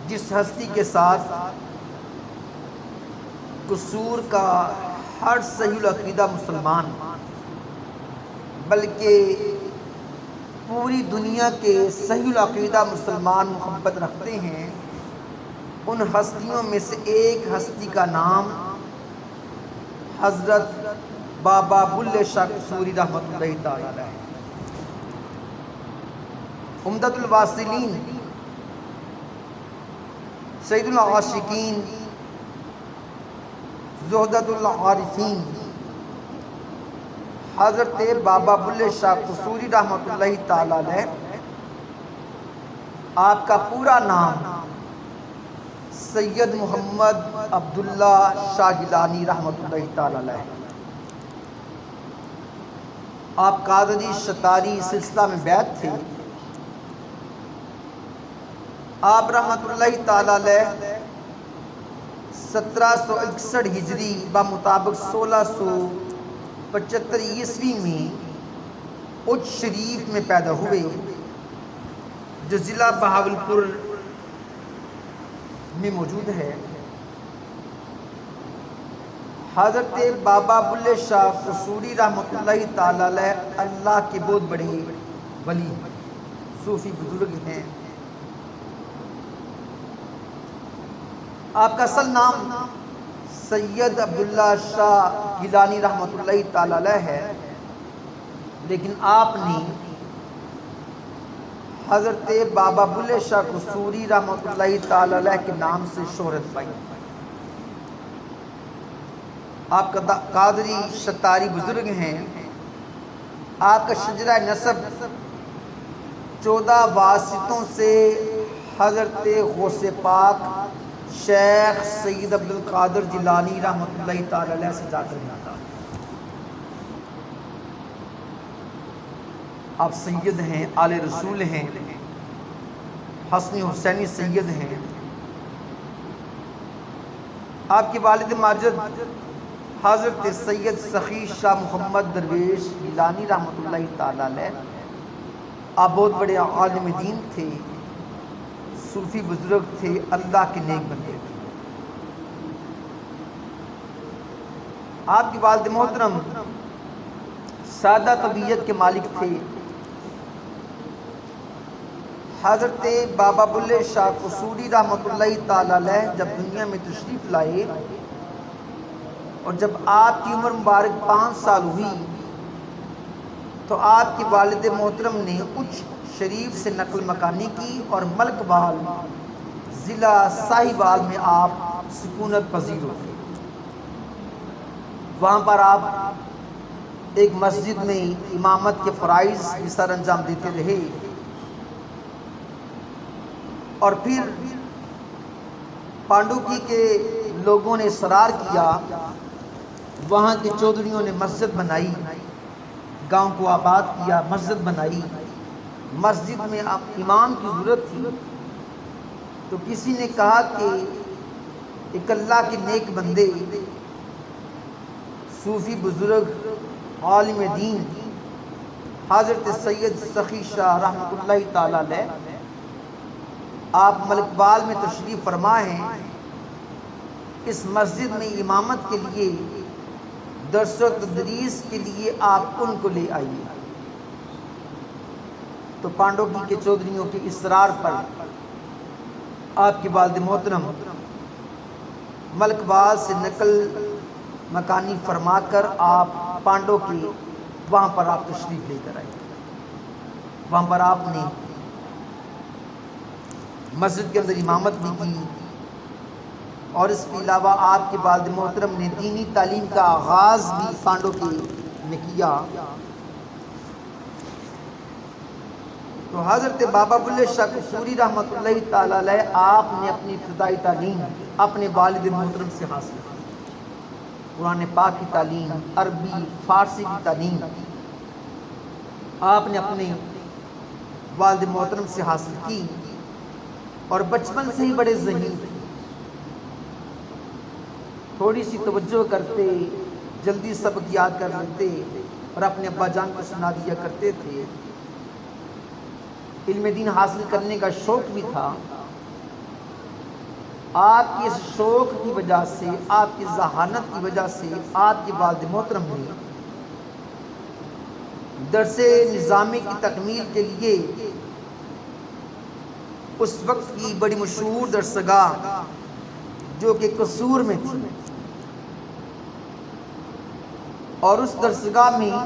جس ہستی کے ساتھ قصور کا ہر صحیح العقیدہ مسلمان بلکہ پوری دنیا کے صحیح العقیدہ مسلمان محبت رکھتے ہیں، ان ہستیوں میں سے ایک ہستی کا نام حضرت بابا بلے شاہ قصوری رحمۃ اللہ تعالی علیہ، عمدۃ الواصلین، سید العاشقین، زہدۃ العارفین، حضرت بابا بلے شاہ قصوری رحمۃ اللہ تعالی علیہ۔ آپ کا پورا نام سید محمد عبداللہ شاہ گیلانی رحمۃ اللہ تعالی علیہ۔ آپ قادری شتاری سلسلہ میں بیعت تھے۔ آپ رحمۃ اللہ تعالی علیہ 1761 ہجری بمطابق 1675 عیسوی میں اچ شریف میں پیدا ہوئے، جو ضلع بہاولپور میں موجود ہے۔ حضرت بابا بلے شاہ قصوری رحمۃ اللہ تعالی علیہ اللہ کے بہت بڑے ولی صوفی بزرگ ہیں۔ آپ کا اصل نام سید عبداللہ شاہ گیلانی رحمۃ اللہ تعالی علیہ ہے، لیکن آپ نے حضرت بابا بلے شاہ قصوری رحمۃ اللہ تعالی علیہ کے نام سے شہرت پائی۔ آپ کا قادری شتاری بزرگ ہیں۔ آپ کا شجرہ نسب 14 واسطوں سے حضرت غوث پاک شیخ سید عبدالقادر جیلانی رحمۃ اللہ تعالی علیہ سے جا کر ملتا۔ آپ سید ہیں، آل رسول ہیں، حسنی حسینی سید ہیں۔ آپ کے والد ماجد حضرت سید سخی شاہ محمد درویش گیلانی رحمۃ اللہ تعالی علیہ، آپ بہت بڑے عالم دین تھے، صوفی بزرگ تھے، اللہ کے نیک بندے تھے۔ آپ کے والد محترم سادہ طبیعت کے مالک تھے۔ حضرت بابا بلے شاہ قصوری رحمۃ اللہ تعالی علیہ جب دنیا میں تشریف لائے اور جب آپ کی عمر مبارک 5 سال ہوئی تو آپ کے والد محترم نے اچ شریف سے نقل مکانی کی اور ملک بال ضلع ساہیوال میں آپ سکونت پذیر ہو گئے۔ وہاں پر آپ ایک مسجد میں امامت کے فرائض بھی سر انجام دیتے رہے، اور پھر پانڈوکی کے لوگوں نے اصرار کیا، وہاں کے چودھریوں نے مسجد بنائی، گاؤں کو آباد کیا، مسجد بنائی۔ مسجد میں امام کی ضرورت تھی تو کسی نے کہا کہ ایک اللہ کے نیک بندے، صوفی بزرگ، عالم دین حضرت سید سخی شاہ رحمۃ اللہ تعالی علیہ، آپ ملک بال میں تشریف فرما ہیں، اس مسجد میں امامت کے لیے، درس و تدریس کے لیے آپ ان کو لے آئیے۔ تو پانڈوکی کے چودھریوں کے اصرار پر آپ کے والد محترم ملک بال سے نقل مکانی فرما کر آپ پانڈوکی وہاں پر آپ تشریف لے کر آئے۔ وہاں پر آپ نے مسجد کے اندر امامت بھی کی، اور اس کے علاوہ آپ کے والد محترم نے دینی تعلیم کا آغاز بھی پانڈوکی میں کیا۔ تو حضرت بابا بلے شاہ قصوری رحمۃ اللہ تعالی علیہ آپ نے اپنی ابتدائی تعلیم اپنے والد محترم سے حاصل کی۔ قرآن پاک کی تعلیم، عربی فارسی کی تعلیم آپ نے اپنے والد محترم سے حاصل کی، اور بچپن سے ہی بڑے ذہین تھے، تھوڑی سی توجہ کرتے، جلدی سبق یاد کر لیتے اور اپنے ابا جان کو سنا دیا کرتے تھے۔ علم دین حاصل کرنے کا شوق بھی تھا، آپ کی اس شوق کی وجہ سے، آپ کی ذہانت کی وجہ سے آپ کے والد محترم نے درس نظامی کی تکمیل کے لیے اس وقت کی بڑی مشہور درسگاہ جو کہ قصور میں تھی، اور اس درسگاہ میں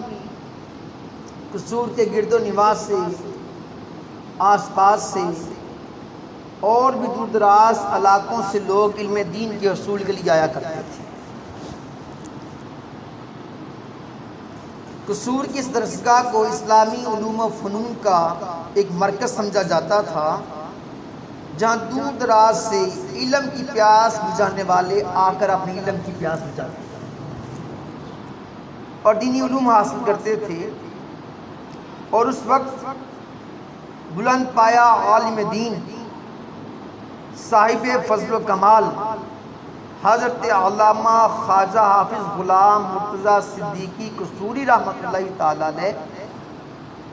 قصور کے گرد و نواح سے، آس پاس سے اور بھی دور دراز علاقوں سے لوگ علم دین کے حصول کے لیے آیا کرتے تھے۔ قصور کی اس درسگاہ کو اسلامی علوم و فنون کا ایک مرکز سمجھا جاتا تھا، جہاں دور دراز سے علم کی پیاس بجھانے والے آ کر اپنے علم کی پیاس بجھاتے تھے اور دینی علوم حاصل کرتے تھے۔ اور اس وقت بلند پایا عالم دین، صاحب فضل و کمال، حضرت علامہ خواجہ حافظ غلام مرتضیٰ صدیقی قصوری رحمۃ اللہ تعالیٰ علیہ،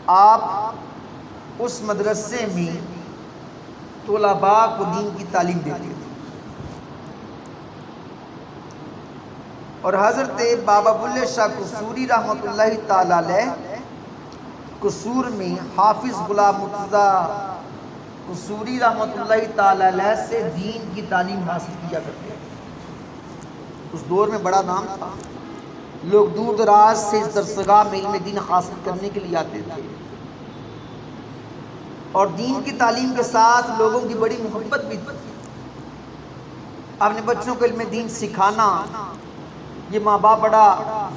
آپ اس مدرسے میں طلباء کو دین کی تعلیم دیتے تھے۔ اور حضرت بابا بلے شاہ قصوری رحمۃ اللہ تعالیٰ علیہ قصور میں حافظ غلام مرتضیٰ قصوری رحمۃ اللہ تعالیٰ علیہ سے دین کی تعلیم حاصل کیا کرتے تھے۔ اس دور میں بڑا نام تھا، لوگ دور دراز سے اس درسگاہ میں علم دین حاصل کرنے کے لیے آتے تھے، اور دین کی تعلیم کے ساتھ لوگوں کی بڑی محبت بھی تھی۔ اپنے بچوں کو علم دین سکھانا یہ ماں باپ بڑا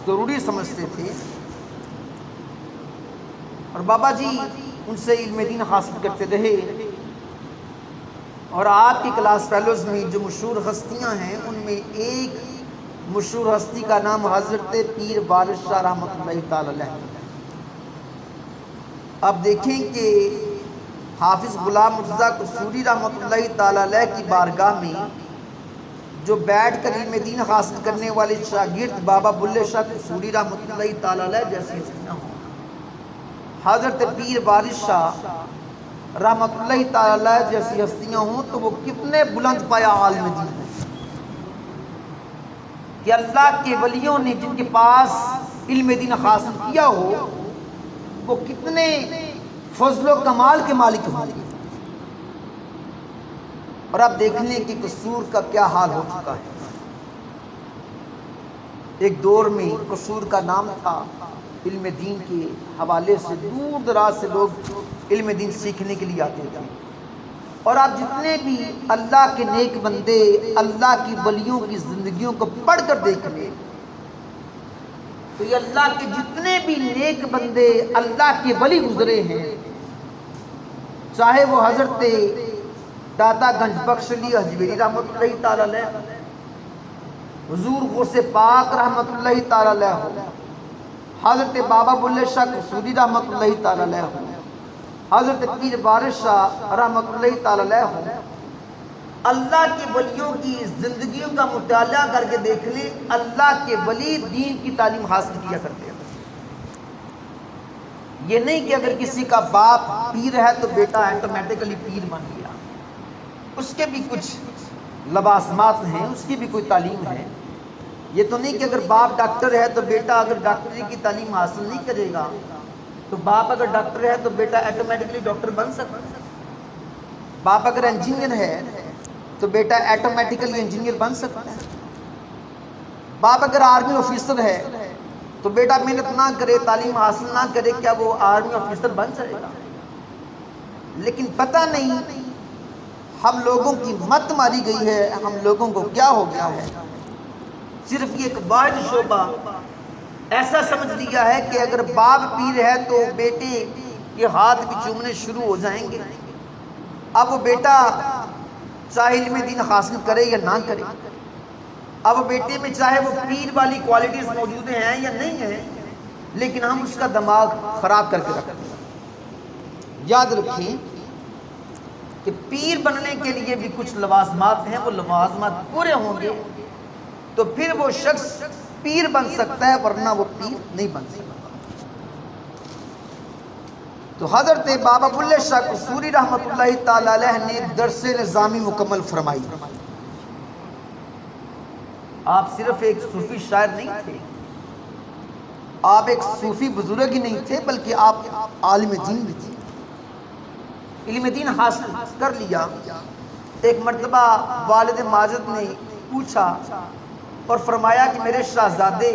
ضروری سمجھتے تھے، اور بابا جی ان سے علم دین حاصل کرتے رہے۔ اور آپ کی کلاس فیلوز میں جو مشہور ہستیاں ہیں، ان میں ایک مشہور ہستی کا نام حضرت پیر وارث شاہ رحمۃ اللہ تعالیٰ علیہ۔ اب دیکھیں کہ حافظ غلام مرتضیٰ قصوری رحمۃ اللہ تعالیٰ علیہ کی بارگاہ میں جو بیٹھ کر علم دین حاصل کرنے والے شاگرد بابا بلے شاہ قصوری رحمۃ اللہ تعالیٰ علیہ جیسی ہستیاں ہوں، حضرت پیر وارث شاہ رحمۃ اللہ تعالیٰ علیہ جیسی ہستیاں ہوں، تو وہ کتنے بلند پایا عالم دین ہیں کہ اللہ کے ولیوں نے جن کے پاس علم دین حاصل کیا ہو، وہ کتنے فضل و کمال کے مالک ہوں گے۔ اور اب دیکھ لیں کہ قصور کا کیا حال ہو چکا ہے۔ ایک دور میں قصور کا نام تھا، علم دین کے حوالے سے دور دراز سے لوگ علم دین سیکھنے کے لیے آتے تھے۔ اور آپ جتنے بھی اللہ کے نیک بندے، اللہ کی ولیوں کی زندگیوں کو پڑھ کر دیکھ لیں، تو یہ اللہ کے جتنے بھی نیک بندے، اللہ کے ولی گزرے ہیں، چاہے وہ حضرت داتا گنج بخش علی حجویری رحمۃ اللہ تعالیٰ علیہ، حضور غوث پاک رحمۃ اللہ تعالیٰ علیہ ہو، حضرت بابا بلے شاہ قصوری رحمۃ اللہ تعالیٰ علیہ ہو، حضرت پیر وارث شاہ رحمۃ اللہ تعالیٰ علیہ ہو، اللہ کے ولیوں کی زندگیوں کا مطالعہ کر کے دیکھ لیں، اللہ کے ولی دین کی تعلیم حاصل کیا کرتے ہیں۔ یہ نہیں کہ اگر کسی کا باپ پیر ہے تو بیٹا آٹومیٹکلی پیر بن گیا، اس کے بھی کچھ لوازمات ہیں، اس کی بھی کوئی تعلیم ہے۔ یہ تو نہیں کہ اگر باپ ڈاکٹر ہے تو بیٹا اگر ڈاکٹری کی تعلیم حاصل نہیں کرے گا تو باپ اگر ڈاکٹر ہے تو بیٹا آٹومیٹکلی ڈاکٹر بن سکتا ہے۔ باپ اگر انجینئر ہے تو بیٹا آٹومیٹکلی انجینئر بن سکتا ہے۔ باپ اگر آرمی آفیسر ہے تو بیٹا محنت نہ کرے، تعلیم حاصل نہ کرے، کیا وہ آرمی آفیسر بن سکے گا؟ لیکن پتہ نہیں ہم لوگوں کی مت ماری گئی ہے، ہم لوگوں کو کیا ہو گیا ہے، صرف یہ ایک واحد شعبہ ایسا سمجھ لیا ہے کہ اگر باپ پیر ہے تو بیٹے کے ہاتھ بھی چومنے شروع ہو جائیں گے۔ اب وہ بیٹا چاہے علم دین حاصل کرے یا نہ کرے، اب وہ بیٹے میں چاہے وہ پیر والی کوالٹیز موجود ہیں یا نہیں ہیں، لیکن ہم اس کا دماغ خراب کر کے رکھتے ہیں۔ یاد رکھیں کہ پیر بننے کے لیے بھی کچھ لوازمات ہیں، وہ لوازمات پورے ہوں گے تو پھر وہ شخص پیر بن سکتا ہے، ورنہ وہ پیر نہیں بن سکتا۔ تو حضرت بابا بلے شاہ قصوری رحمۃ اللہ تعالیٰ علیہ نے درس نظامی مکمل فرمائی، آپ صرف ایک صوفی شاعر نہیں تھے، آپ ایک صوفی بزرگ ہی نہیں تھے، بلکہ آپ عالم دین بھی تھے۔ علم دین حاصل کر لیا۔ ایک مرتبہ والد ماجد نے پوچھا اور فرمایا کہ میرے شہزادے،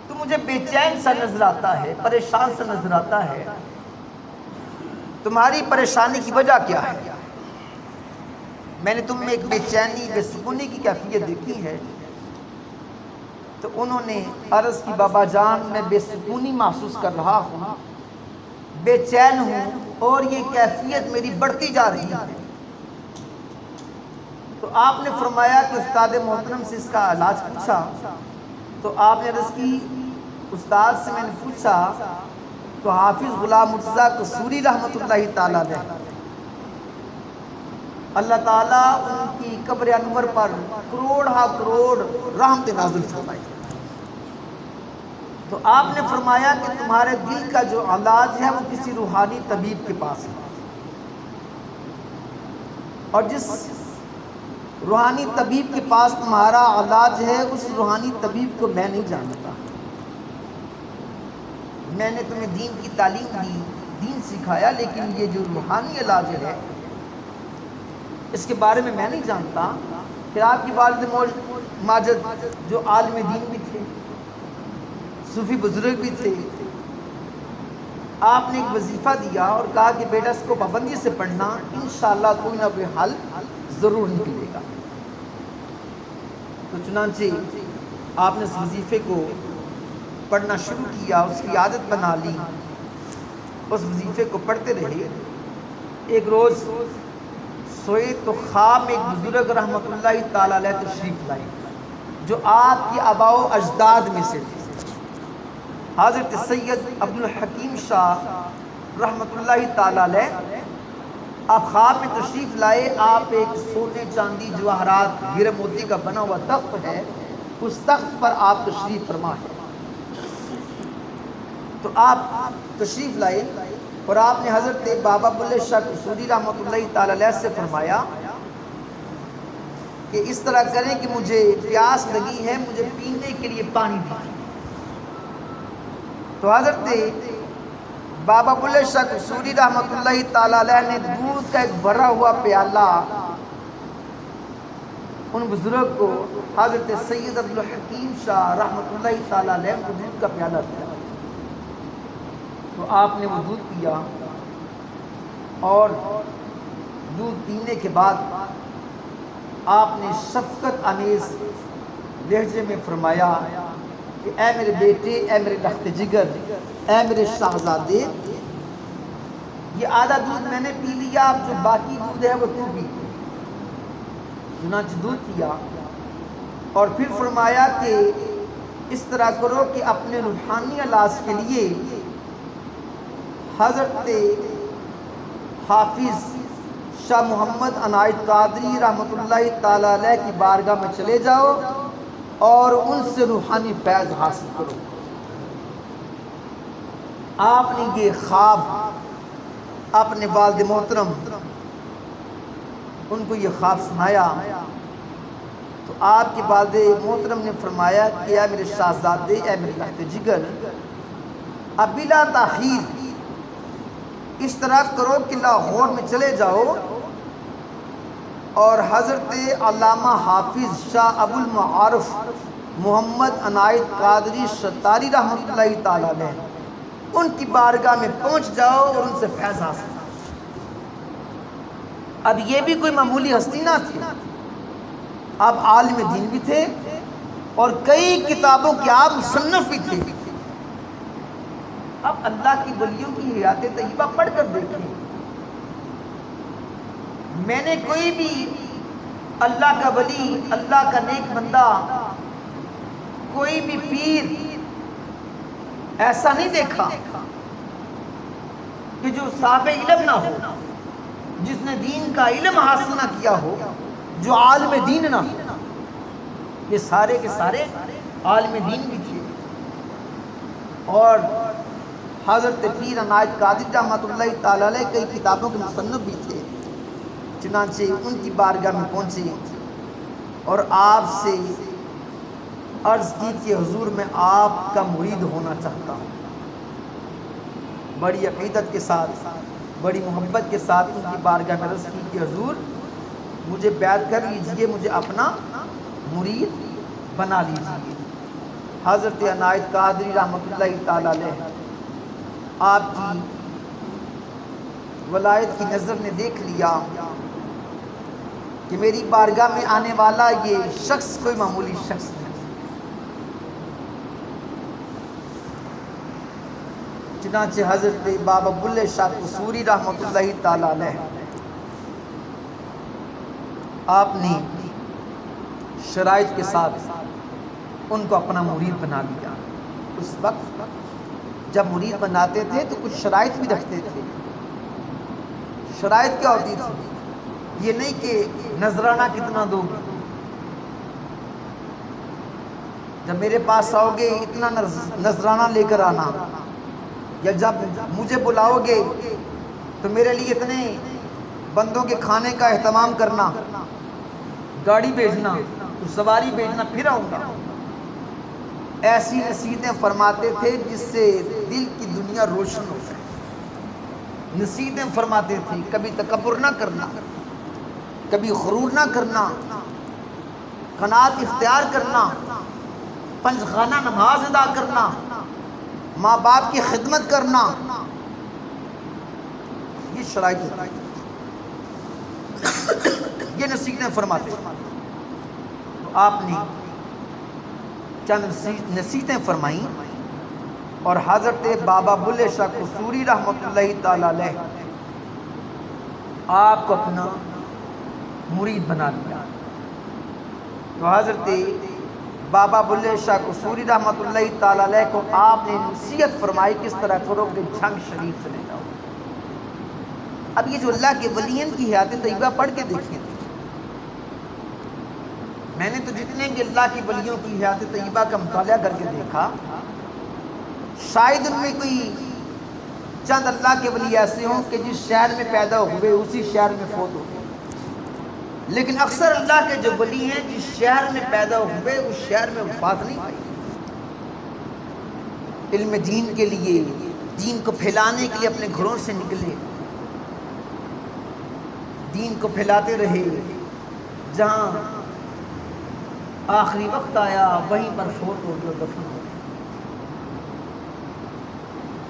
تو مجھے بے چین سا نظر آتا ہے، پریشان سا نظر آتا ہے، تمہاری پریشانی کی وجہ کیا ہے؟ میں نے تم میں ایک بے چینی، بے سکونی کی کیفیت دیکھی ہے۔ تو انہوں نے عرض کی بابا جان، میں بے سکونی محسوس کر رہا ہوں، بے چین ہوں، اور یہ کیفیت میری بڑھتی جا رہی ہے۔ تو آپ نے فرمایا کہ استاد محترم سے اس کا علاج پوچھا؟ تو آپ نے عرض کی استاد سے میں نے پوچھا تو حافظ غلام مرتضیٰ قصوری رحمۃ اللہ تعالیٰ علیہ، اللہ تعالیٰ ان کی قبر انور پر کروڑ ہا کروڑ رحمت نازل فرمائے۔ تو آپ نے فرمایا کہ تمہارے دل کا جو علاج ہے وہ کسی روحانی طبیب کے پاس ہے، اور جس روحانی طبیب کے پاس تمہارا علاج ہے اس روحانی طبیب کو میں نہیں جانتا۔ میں نے تمہیں دین کی تعلیم دی، دین سکھایا، لیکن یہ جو روحانی علاج ہے اس کے بارے میں نہیں جانتا۔ پھر آپ کی والد ماجد جو عالم دین بھی تھے، صوفی بزرگ بھی تھے، آپ نے ایک وظیفہ دیا اور کہا کہ بیٹا اس کو پابندی سے پڑھنا، انشاءاللہ کوئی نہ کوئی حل ضرور نکلے گا۔ تو چنانچہ آپ نے اس وظیفے کو پڑھنا شروع کیا، اس کی عادت بنا لی، اس وظیفے کو پڑھتے رہے۔ ایک روز سوئے تو خواب میں ایک بزرگ رحمۃ اللہ تعالیٰ علیہ تشریف لائے جو آپ کی آباء و اجداد میں سے تھے۔ حضرت سید عبد الحکیم شاہ رحمۃ اللہ تعالیٰ علیہ آپ خواب میں تشریف لائے۔ آپ ایک سونے چاندی جواہرات ہیرے موتی کا بنا ہوا تخت ہے، اس تخت پر آپ تشریف فرما ہے۔ تو آپ تشریف لائے اور آپ نے حضرت بابا بلے شاہ قصوری رحمۃ اللہ تعالیٰ علیہ سے فرمایا کہ اس طرح کریں کہ مجھے پیاس لگی ہے، مجھے پینے کے لیے پانی دیجیے۔ تو حضرت بابا بلے شاہ قصوری رحمۃ اللہ تعالیٰ علیہ نے دودھ کا ایک بھرا ہوا پیالہ ان بزرگ کو، حضرت سید عبد الحکیم شاہ رحمۃ اللہ تعالیٰ علیہ کو دودھ کا پیالہ دیا۔ تو آپ نے وہ دودھ پیا اور دودھ پینے کے بعد آپ نے شفقت آمیز لہجے میں فرمایا کہ اے میرے بیٹے، اے میرے لخت جگر، اے میرے شہزادے، یہ آدھا دودھ میں نے پی لیا، اب جو باقی دودھ ہے وہ تو پی۔ چنانچہ دودھ پیا اور پھر فرمایا کہ اس طرح کرو کہ اپنے روحانی علاج کے لیے حضرت حافظ شاہ محمد عنایت قادری رحمۃ اللہ تعالیٰ علیہ کی بارگاہ میں چلے جاؤ اور ان سے روحانی فیض حاصل کرو۔ آپ نے یہ خواب اپنے والد محترم ان کو یہ خواب سنایا تو آپ کے والد محترم نے فرمایا کہ اے میرے شہزادے، اے میرے لخت جگر، اب بلا تاخیر اس طرح کرو کہ لاہور میں چلے جاؤ اور حضرت علامہ حافظ شاہ ابو المعارف محمد عنایت قادری ستاری رحمۃ اللہ تعالیٰ علیہ ان کی بارگاہ میں پہنچ جاؤ اور ان سے فیض حاصل۔ اب یہ بھی کوئی معمولی ہستی نہ تھی، اب عالم دین بھی تھے اور کئی کتابوں کے آپ مصنف بھی تھے۔ اب اللہ کی ولیوں کی حیات طیبہ پڑھ کر دیکھیں، میں نے کوئی بھی اللہ کا ولی، اللہ کا نیک بندہ، کوئی بھی پیر ایسا نہیں دیکھا کہ جو صاحب علم نہ ہو، جس نے دین کا علم حاصل نہ کیا ہو، جو عالم دین نہ ہو۔ یہ سارے کے سارے عالم دین بھی تھے اور حضرت پیر عنایت قادری رحمۃ اللہ تعالیٰ علیہ کئی کتابوں کے مصنف بھی تھے۔ چنانچہ ان کی بارگاہ میں پہنچے اور آپ سے عرض کی کہ حضور میں آپ کا مرید ہونا چاہتا ہوں۔ بڑی عقیدت کے ساتھ، بڑی محبت کے ساتھ ان کی بارگاہ میں عرض کی کہ حضور مجھے بیعت کر لیجئے، مجھے اپنا مرید بنا لیجئے۔ حضرت عنایت قادری رحمۃ اللہ تعالی علیہ آپ کی ولایت کی نظر نے دیکھ لیا کہ میری بارگاہ میں آنے والا یہ شخص کوئی معمولی شخص نہیں۔ چنانچہ حضرت بابا بلے شاہ قصوری رحمۃ اللہ تعالی علیہ آپ نے شرائط کے ساتھ ان کو اپنا مرید بنا لیا۔ اس وقت جب مرید بناتے تھے تو کچھ شرائط بھی رکھتے تھے۔ شرائط کیا ہوتی تھی؟ یہ نہیں کہ نذرانہ کتنا دو گے، جب میرے پاس آؤ گے اتنا نذرانہ لے کر آنا، یا جب مجھے بلاؤ گے تو میرے لیے اتنے بندوں کے کھانے کا اہتمام کرنا، گاڑی بھیجنا، سواری بھیجنا، پھر آؤں گا۔ ایسی نصیحتیں فرماتے تھے جس سے دل کی دنیا روشن ہو جائے۔ نصیحتیں فرماتے تھے، کبھی تکبر نہ کرنا، کبھی غرور نہ کرنا، قناعت اختیار کرنا، پنجخانہ نماز ادا کرنا، ماں باپ کی خدمت کرنا، یہ شرائط ہوتی ہے۔ یہ نصیحتیں فرماتے ہیں۔ تو آپ نے چند نصیحتیں فرمائیں اور حضرت بابا بلے شاہ قصوری رحمۃ اللہ تعالی علیہ آپ کو اپنا مرید بنا لیا۔ تو حضرت بابا بلے شاہ قصوری رحمۃ اللہ تعالی علیہ کو آپ نے نصیحت فرمائی کس طرح کرو کہ جھنگ شریف چلے جاؤ۔ اب یہ جو اللہ کے ولیوں کی حیات طیبہ پڑھ کے دیکھیں، میں نے تو جتنے بھی اللہ کی ولیوں کی حیات طیبہ کا مطالعہ کر کے دیکھا، شاید ان میں کوئی چند اللہ کے ولی ایسے ہوں کہ جس شہر میں پیدا ہوئے اسی شہر میں فوت ہو گئے، لیکن اکثر اللہ کے جو ولی ہیں جس شہر میں پیدا ہوئے اس شہر میں وفات نہیں پائی۔ علم دین کے لیے، دین کو پھیلانے کے لیے اپنے گھروں سے نکلے، دین کو پھیلاتے رہے، جہاں آخری وقت آیا وہیں پر فوت ہو گئے، دفن ہو گئے۔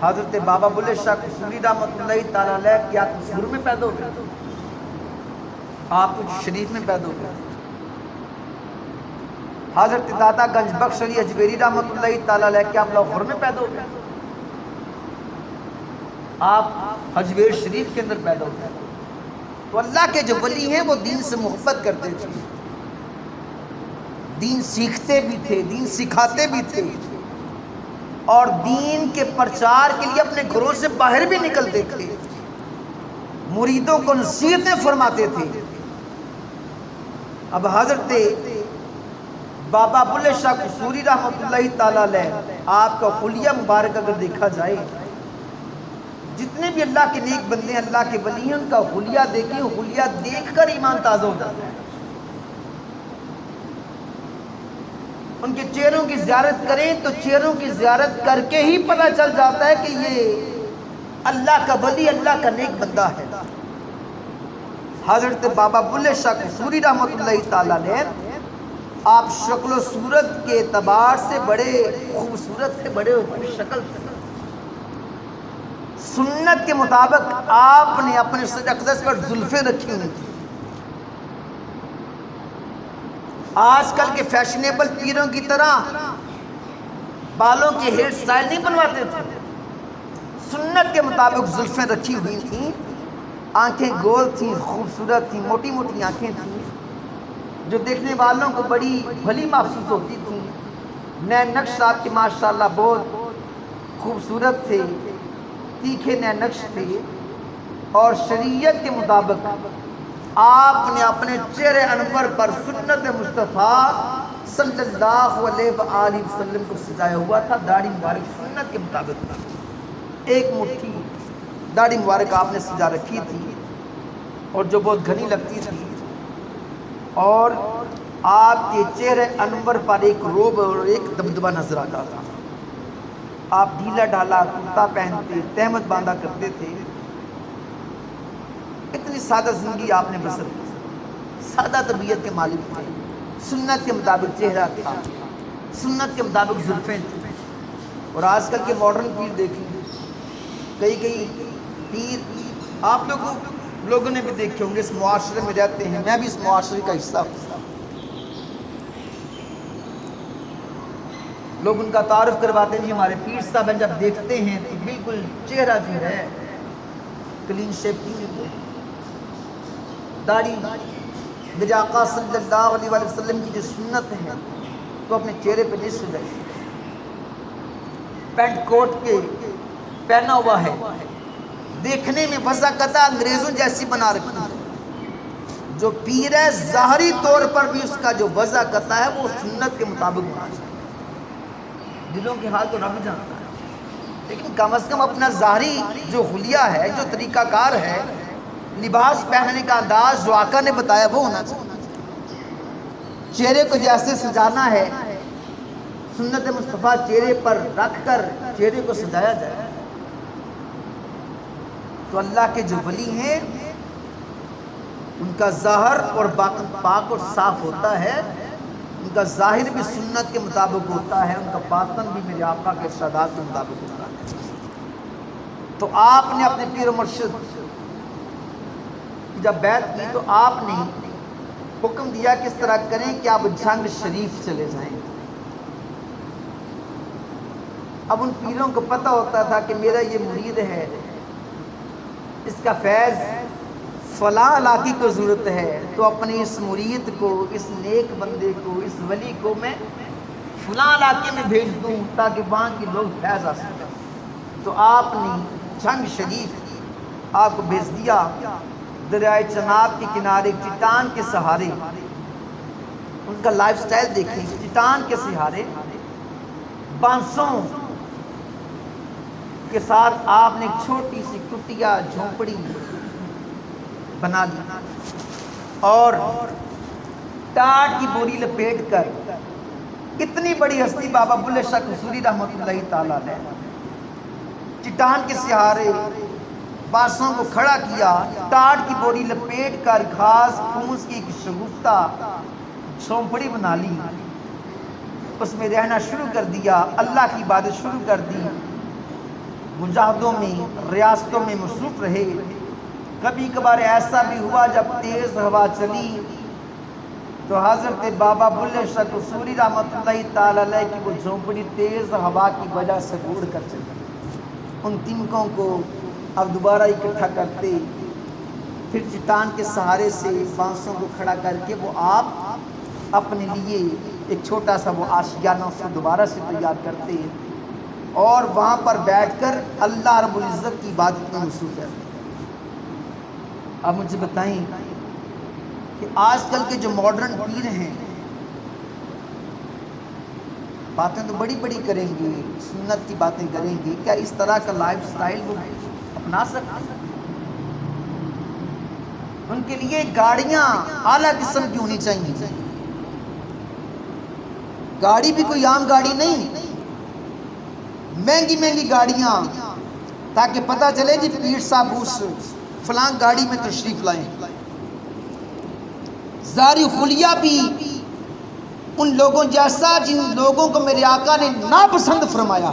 حضرت بابا بلے شاہ قصوری رحمۃ اللہ تعالی علیہ کیا قصور میں پیدا ہو گئے؟ آپ کچھ شریف میں پیدا ہو گئے۔ حضرت داتا گنج بخش علی اجمیری رحمۃ اللہ تعالی علیہ کیا لاہور میں پیدا ہو گئے؟ آپ اجمیر شریف کے اندر پیدا ہو گئے۔ تو اللہ کے جو ولی ہیں وہ دین سے محبت کرتے تھے، دین سیکھتے بھی تھے، دین سکھاتے بھی تھے، اور دین کے پرچار کے لیے اپنے گھروں سے باہر بھی نکلتے تھے، مریدوں کو نصیحتیں فرماتے تھے۔ اب حضرت بابا بلے شاہ قصوری رحمۃ اللہ تعالی علیہ آپ کا خلیہ مبارک اگر دیکھا جائے، جتنے بھی اللہ کے نیک بندے ہیں، اللہ کے ولی ہیں، ان کا خلیہ دیکھیں، خلیہ دیکھ کر ایمان تازہ ہو جاتا ہے۔ ان کے چہروں کی زیارت کریں تو چہروں کی زیارت کر کے ہی پتہ چل جاتا ہے کہ یہ اللہ کا ولی، اللہ کا نیک بندہ ہے۔ حضرت بابا بلے شاہ قصوری رحمۃ اللہ تعالی علیہ آپ شکل و صورت کے اعتبار سے بڑے خوبصورت تھے، بڑے خوش شکل تھے۔ سنت کے مطابق آپ نے اپنے سر اقدس پر زلفیں رکھی ہوئی تھی۔ آج کل کے فیشنیبل پیروں کی طرح بالوں کے ہیئر سٹائل نہیں بنواتے تھے، سنت کے مطابق زلفیں رکھی ہوئی تھیں، آنکھیں گول تھیں، خوبصورت تھیں، موٹی موٹی آنکھیں تھیں جو دیکھنے والوں کو بڑی بھلی محسوس ہوتی تھیں۔ نئے نقش آپ کے ماشاءاللہ بہت خوبصورت تھے، تیکھے نئے نقش تھے، اور شریعت کے مطابق آپ نے اپنے چہرے انور پر سنت مصطفیٰ صلی اللہ علیہ وآلہ وسلم کو سجایا ہوا تھا۔ داڑھی مبارک سنت کے مطابق تھا، ایک مٹھی داڑھی مبارک آپ نے سجا رکھی تھی، اور جو بہت گھنی لگتی تھی، اور آپ کے چہرے انور پر ایک روب اور ایک دبدبہ نظر آتا تھا. آپ ڈھیلا ڈھالا کرتا پہنتے، تہمت باندھا کرتے تھے. اتنی سادہ زندگی آپ نے بسر کی، سادہ طبیعت کے مالک تھے. سنت کے مطابق چہرہ تھا، سنت کے مطابق زلفیں تھیں. اور آج کل کے ماڈرن پیر دیکھیں، کئی پیر آپ لوگوں نے بھی دیکھے ہوں گے، اس معاشرے میں رہتے ہیں، میں بھی اس معاشرے کا حصہ ہوں. لوگ ان کا تعارف کرواتے ہیں، ہمارے پیر صاحب ہیں. جب دیکھتے ہیں تو بالکل چہرہ جو ہے کلین شیپ کی ہوئی ہے، داڑھی میرے آقا صلی اللہ علیہ وآلہ وسلم کی جو سنت ہے تو اپنے چہرے پہ نہیں سجائی. پینٹ کوٹ کے پہنا ہوا ہے، دیکھنے میں وضع قطع انگریزوں جیسی بنا رکھی ہے. جو پیر ہے ظاہری طور پر بھی اس کا جو وضع قطع ہے وہ سنت کے مطابق بنا ہے. دلوں کے حال تو رب جانتا ہے، لیکن کم از کم اپنا ظاہری جو حلیہ ہے، جو طریقہ کار ہے، لباس پہننے کا انداز جو آقا نے بتایا وہ ہونا چاہیے. چہرے کو جیسے سجانا ہے، سنت مصطفیٰ چہرے پر رکھ کر چہرے کو سجایا جائے. تو اللہ کے جو ولی ہیں ان کا ظاہر اور باطن پاک اور صاف ہوتا ہے. ان کا ظاہر بھی سنت کے مطابق ہوتا ہے، ان کا باطن بھی میرے آقا کے ارشادات کے مطابق ہوتا ہے. تو آپ نے اپنے پیر و مرشد جب بیعت کی تو آپ نے حکم دیا کس طرح کریں کہ آپ جھنگ شریف چلے جائیں. اب ان پیروں کو پتہ ہوتا تھا کہ میرا یہ مرید ہے، اس کا فیض فلاں علاقے کو ضرورت ہے، تو اپنے اس مرید کو، اس نیک بندے کو، اس ولی کو میں فلاں علاقے میں بھیج دوں تاکہ وہاں کے لوگ فیض حاصل کریں. تو آپ نے جھنگ شریف آپ کو بھیج دیا. دریائے چناب کے کنارے چٹان کے سہارے، ان کا لائف سٹائل دیکھیں. چٹان کے سہارے بانسوں کے ساتھ آپ نے ایک چھوٹی سی کٹیا جھونپڑی بنا لی اور ٹاٹ کی بوری لپیٹ کر اتنی بڑی ہستی بابا بلے شاہ قصوری رحمۃ اللہ تعالی علیہ چٹان کے سہارے بانسوں کو کھڑا کیا، ٹاٹ کی بوری لپیٹ کر گھاس پھوس کی ایک شگفتہ جھونپڑی بنا لی. اس میں رہنا شروع کر دیا، اللہ کی عبادت شروع کر دی. مجاہدوں میں، ریاستوں میں مصروف رہے. کبھی کبھار ایسا بھی ہوا جب تیز ہوا چلی تو حضرت بابا بلے شاہ قصوری رحمۃ اللہ تعالی علیہ کی وہ جھونپڑی تیز ہوا کی وجہ سے اڑ کر چلی. ان تنکوں کو اب دوبارہ اکٹھا کرتے، پھر چٹان کے سہارے سے بانسوں کو کھڑا کر کے وہ آپ اپنے لیے ایک چھوٹا سا وہ آشیانہ اس کو دوبارہ سے تیار کرتے اور وہاں پر بیٹھ کر اللہ رب العزت کی عبادت میں مصروف رہتے. اب مجھے بتائیں کہ آج کل کے جو ماڈرن پیر ہیں باتیں تو بڑی بڑی کریں گے، سنت کی باتیں کریں گے، کیا اس طرح کا لائف سٹائل وہ اپنا سکتے ہیں؟ ان کے لیے گاڑیاں اعلیٰ قسم کی ہونی چاہیے. گاڑی بھی کوئی عام گاڑی نہیں، مہنگی مہنگی گاڑیاں، تاکہ پتہ چلے جی پیر صاحب اس فلاں گاڑی میں تشریف لائیں. ظاہری خلیہ بھی ان لوگوں جیسا جن لوگوں کو میرے آقا نے ناپسند فرمایا.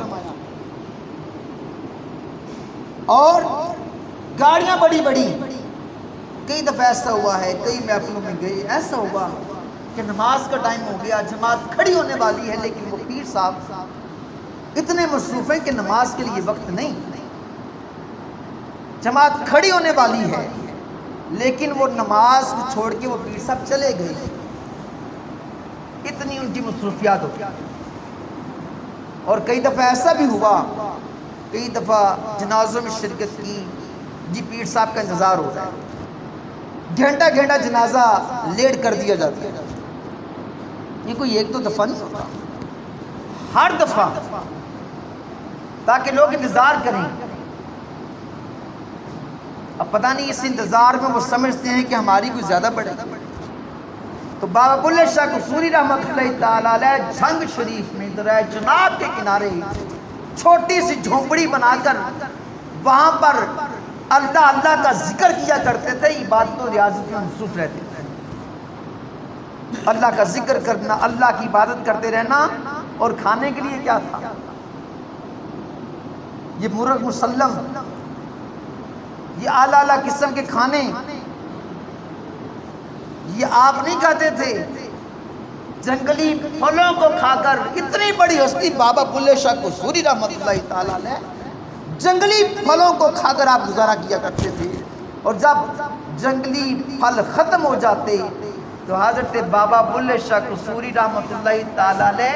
اور گاڑیاں بڑی بڑی. کئی دفعہ ایسا ہوا ہے، کئی محفلوں میں گئے، ایسا ہوا کہ نماز کا ٹائم ہو گیا، جماعت کھڑی ہونے والی ہے، لیکن وہ پیر صاحب اتنے مصروف ہیں کہ نماز کے لیے وقت نہیں. جماعت کھڑی ہونے والی ہے لیکن وہ نماز کو چھوڑ کے وہ پیر صاحب چلے گئے. اتنی ان کی مصروفیات ہوتی. اور کئی دفعہ ایسا بھی ہوا، کئی دفعہ جنازوں میں شرکت کی، جی پیر صاحب کا انتظار ہو رہا ہے، گھنٹہ گھنٹہ جنازہ لیٹ کر دیا جاتا ہے. یہ کوئی ایک دو دفعہ نہیں ہوتا، ہر دفعہ، تاکہ لوگ انتظار کریں. اب پتہ نہیں اس انتظار میں وہ سمجھتے ہیں کہ ہماری کوئی زیادہ بڑے. تو بابا بلے شاہ قصوری رحمۃ اللہ تعالیٰ علیہ جھنگ شریف میں دریا جناب کے کنارے چھوٹی سی جھونپڑی بنا کر وہاں پر اللہ اللہ کا ذکر کیا کرتے تھے، عبادت و ریاضت میں مصروف رہتے تھے۔ اللہ کا ذکر کرنا، اللہ کی عبادت کرتے رہنا، اور کھانے کے لیے کیا تھا؟ یہ مرغ مسلم، یہ اعلیٰ اعلیٰ قسم کے کھانے یہ آپ نہیں کھاتے تھے۔ جنگلی پھلوں کو کھا کر اتنی بڑی ہستی بابا بلے شاہ قصوری رحمۃ اللہ تعالیٰ علیہ جنگلی پھلوں کو کھا کر آپ گزارا کیا کرتے تھے، اور جب جنگلی پھل ختم ہو جاتے تو حضرت بابا بلے شاہ قصوری رحمۃ اللہ تعالیٰ علیہ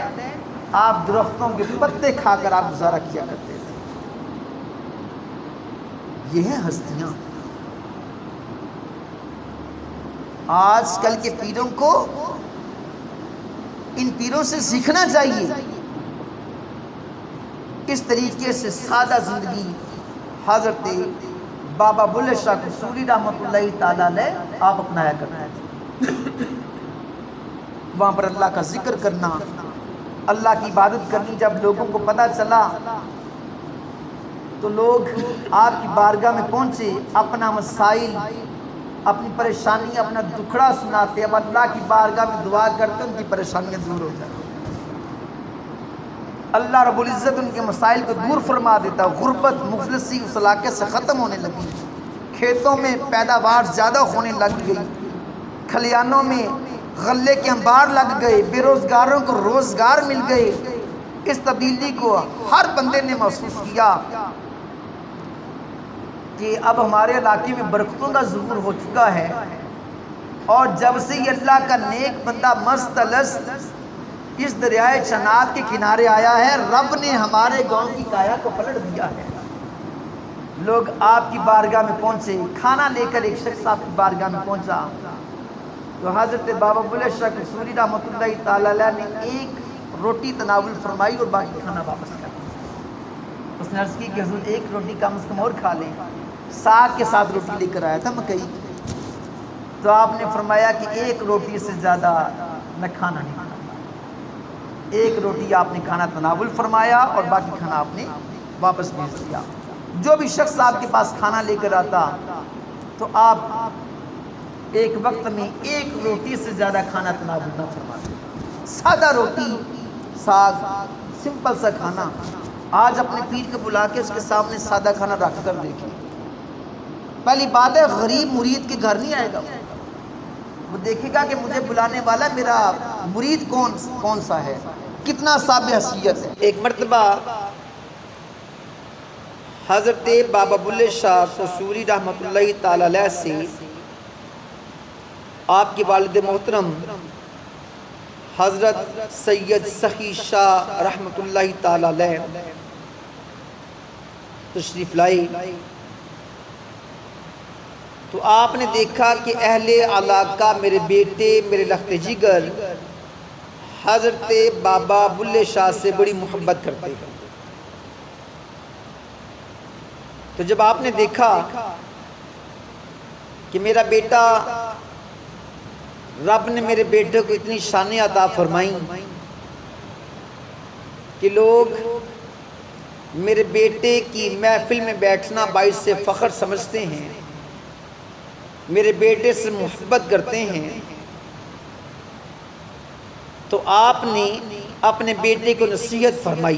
آپ درختوں کے پتے کھا کر آپ گزارا کیا کرتے تھے۔ یہ ہیں ہستیاں۔ آج کل کے پیروں کو ان پیروں سے سیکھنا چاہیے، اس طریقے سے سادہ زندگی حضرت بابا بلے شاہ قصوری رحمۃ اللہ تعالیٰ علیہ آپ اپنایا کرنا ہے۔ وہاں پر اللہ کا ذکر کرنا، اللہ کی عبادت کرنی۔ جب لوگوں کو پتہ چلا تو لوگ آپ کی بارگاہ میں پہنچے، اپنا مسائل، اپنی پریشانی، اپنا دکھڑا سناتے، اب اللہ کی بارگاہ میں دعا کرتے ان کی پریشانیاں دور ہو جاتی۔ اللہ رب العزت ان کے مسائل کو دور فرما دیتا۔ غربت، مفلسی اس علاقے سے ختم ہونے لگی، کھیتوں میں پیداوار زیادہ ہونے لگ گئی، کھلیانوں میں غلے کے انبار لگ گئے، بے روزگاروں کو روزگار مل گئے۔ اس تبدیلی کو ہر بندے نے محسوس کیا کہ اب ہمارے علاقے میں برکتوں کا ظہور ہو چکا ہے، اور جب سے یہ اللہ کا نیک بندہ مست الست اس دریائے چناب کے کنارے آیا ہے، رب نے ہمارے گاؤں کی کایا کو پلٹ دیا ہے۔ لوگ آپ کی بارگاہ میں پہنچے، کھانا لے کر ایک شخص آپ کی بارگاہ میں پہنچا تو حضرت بابا بلے شاہ قصوری رحمۃ اللہ تعالیٰ علیہ نے ایک روٹی تناول فرمائی اور باقی کھانا واپس کر دیا۔ اس نے عرض کی کہ حضور ایک روٹی کم از کم اور کھا لیں۔ ساگ کے ساتھ روٹی لے کر آیا تھا مکئی، تو آپ نے فرمایا کہ ایک روٹی سے زیادہ میں کھانا نہیں کھاتا۔ ایک روٹی آپ نے کھانا تناول فرمایا اور باقی کھانا آپ نے واپس بھیج دیا۔ جو بھی شخص آپ کے پاس کھانا لے کر آتا تو آپ ایک وقت میں ایک روٹی سے زیادہ کھانا تناول نہ فرماتے۔ سادہ روٹی، ساگ، سمپل سا کھانا۔ آج اپنے پیر کو بلا کے اس کے سامنے سادہ کھانا رکھ کر دیکھیں، پہلی بات ہے غریب مرید کے گھر نہیں آئے گا، وہ دیکھے گا کہ مجھے بلانے والا میرا مرید کون سا ہے، کتنا صاحب حیثیت ہے۔ ایک مرتبہ حضرت بابا بلے شاہ قصوری رحمۃ اللہ تعالی علیہ سے آپ کے والد محترم حضرت سید سخی شاہ رحمۃ اللہ تعالی علیہ تشریف لائے تو آپ نے دیکھا کہ اہل علاقہ میرے بیٹے، میرے لخت جگر حضرت بابا بلے شاہ سے بڑی محبت کرتے ہیں۔ تو جب آپ نے دیکھا کہ میرا بیٹا، رب نے میرے بیٹے کو اتنی شانیں عطا فرمائیں کہ لوگ میرے بیٹے کی محفل میں بیٹھنا باعث سے فخر سمجھتے ہیں، میرے بیٹے سے محبت کرتے ہیں، تو آپ نے اپنے بیٹے کو نصیحت فرمائی،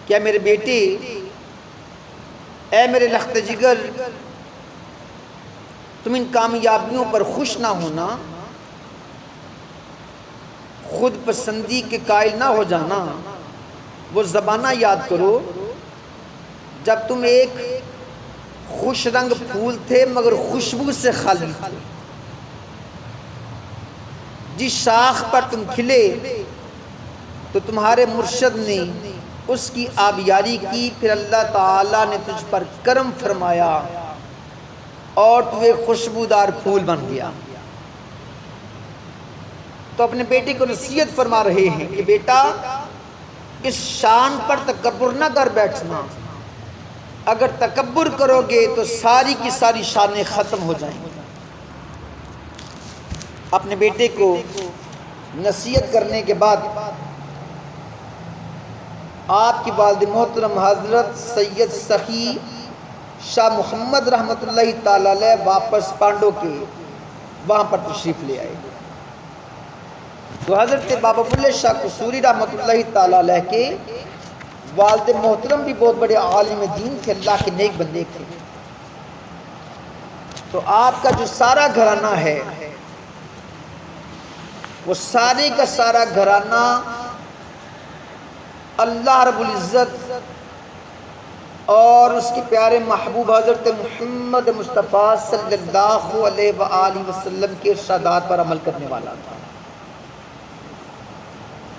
کیا میرے بیٹے، اے میرے لخت جگر، تم ان کامیابیوں پر خوش نہ ہونا، خود پسندی کے قائل نہ ہو جانا، وہ زمانہ یاد کرو جب تم ایک خوش رنگ پھول تھے مگر خوشبو سے خالی تھے، جس شاخ پر تم کھلے تو تمہارے مرشد نے اس کی آبیاری کی، پھر اللہ تعالیٰ نے تجھ پر کرم فرمایا اور تو ایک خوشبودار پھول بن گیا۔ تو اپنے بیٹے کو نصیحت فرما رہے ہیں کہ بیٹا، اس شان پر تکبر نہ کر بیٹھنا، اگر تکبر کرو گے تو ساری کی ساری شانیں ختم ہو جائیں گی۔ اپنے بیٹے کو نصیحت کرنے کے بعد آپ کی والد محترم حضرت سید سخی شاہ محمد رحمۃ اللہ تعالی علیہ واپس پانڈو کے وہاں پر تشریف لے آئے. تو حضرت بابا بلے شاہ قصوری رحمۃ اللہ تعالی علیہ کے والد محترم بھی بہت بڑے عالم دین تھے، اللہ کے نیک بندے تھے. تو آپ کا جو سارا گھرانہ ہے وہ سارے کا سارا گھرانہ اللہ رب العزت اور اس کے پیارے محبوب حضرت محمد مصطفیٰ صلی اللہ علیہ وآلہ وسلم کے ارشادات پر عمل کرنے والا تھا.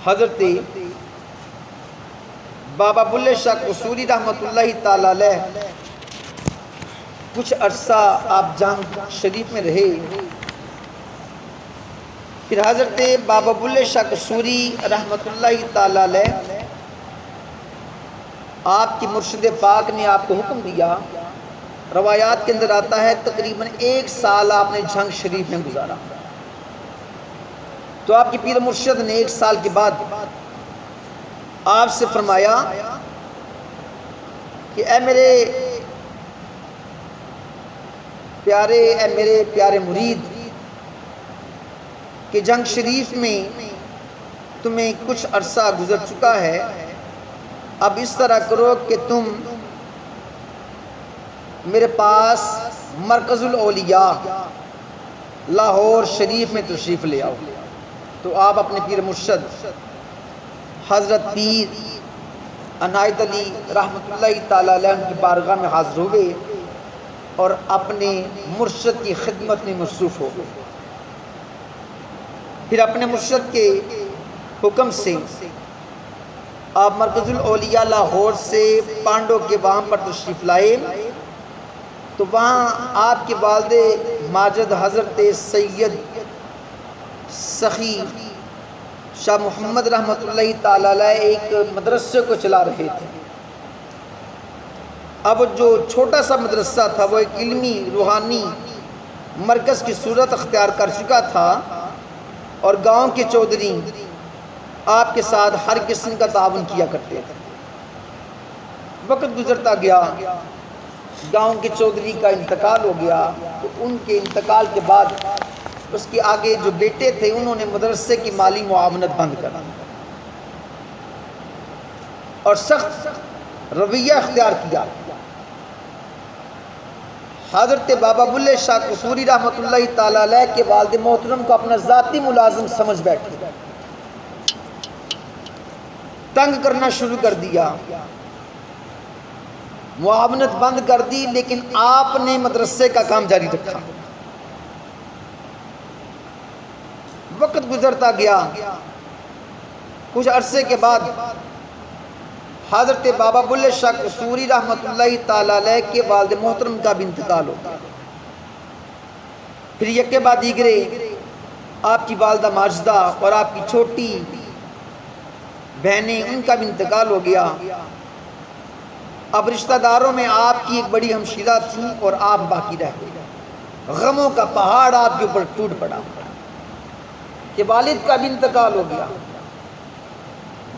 حضرت بابا بلے شاہ قصوری رحمۃ اللہ تعالی علیہ کچھ عرصہ آپ جنگ شریف میں رہے. پھر حضرت بابا بلے شاہ قصوری رحمۃ اللہ تعالی علیہ آپ کی مرشد پاک نے آپ کو حکم دیا. روایات کے اندر آتا ہے تقریباً 1 سال آپ نے جنگ شریف میں گزارا. تو آپ کی پیر مرشد نے 1 سال کے بعد آپ سے فرمایا کہ اے میرے پیارے مرید کہ جنگ شریف میں تمہیں کچھ عرصہ گزر چکا ہے، اب اس طرح کرو کہ تم میرے پاس مرکز الاولیاء لاہور شریف میں تشریف لے آؤ. تو آپ اپنے پیر مرشد حضرت پیر عنایت علی رحمۃ اللہ تعالی علیہ کی بارگاہ میں حاضر ہوئے اور اپنے مرشد کی خدمت میں مصروف ہو گئے. پھر اپنے مرشد کے حکم سے آپ مرکز الاولیاء لاہور سے پانڈو کے وہاں پر تشریف لائے. تو وہاں آپ کے والد ماجد حضرت سید سخی شاہ محمد رحمۃ اللہ تعالی علیہ ایک مدرسے کو چلا رہے تھے. اب جو چھوٹا سا مدرسہ تھا وہ ایک علمی روحانی مرکز کی صورت اختیار کر چکا تھا اور گاؤں کے چودھری آپ کے ساتھ ہر قسم کا تعاون کیا کرتے تھے. وقت گزرتا گیا، گاؤں کے چودھری کا انتقال ہو گیا. تو ان کے انتقال کے بعد اس کے آگے جو بیٹے تھے انہوں نے مدرسے کی مالی معاونت بند کر دی اور سخت رویہ اختیار کیا. حضرت بابا بلے شاہ قصوری رحمۃ اللہ تعالی علیہ کے والد محترم کو اپنا ذاتی ملازم سمجھ بیٹھے، تنگ کرنا شروع کر دیا، معاونت بند کر دی. لیکن آپ نے مدرسے کا کام جاری رکھا. وقت گزرتا گیا، کچھ عرصے کے بعد حضرت بابا بلے شاہ قصوری رحمۃ اللہ تعالی علیہ کے والد محترم کا بھی انتقال ہو گیا. پھر یکے بعد دیگرے آپ کی والدہ ماجدہ اور آپ کی چھوٹی بہنیں ان کا بھی انتقال ہو گیا. اب رشتہ داروں میں آپ کی ایک بڑی ہمشیرہ تھی اور آپ باقی رہ گئے. غموں کا پہاڑ آپ کے اوپر ٹوٹ پڑا کہ والد کا بھی انتقال ہو گیا،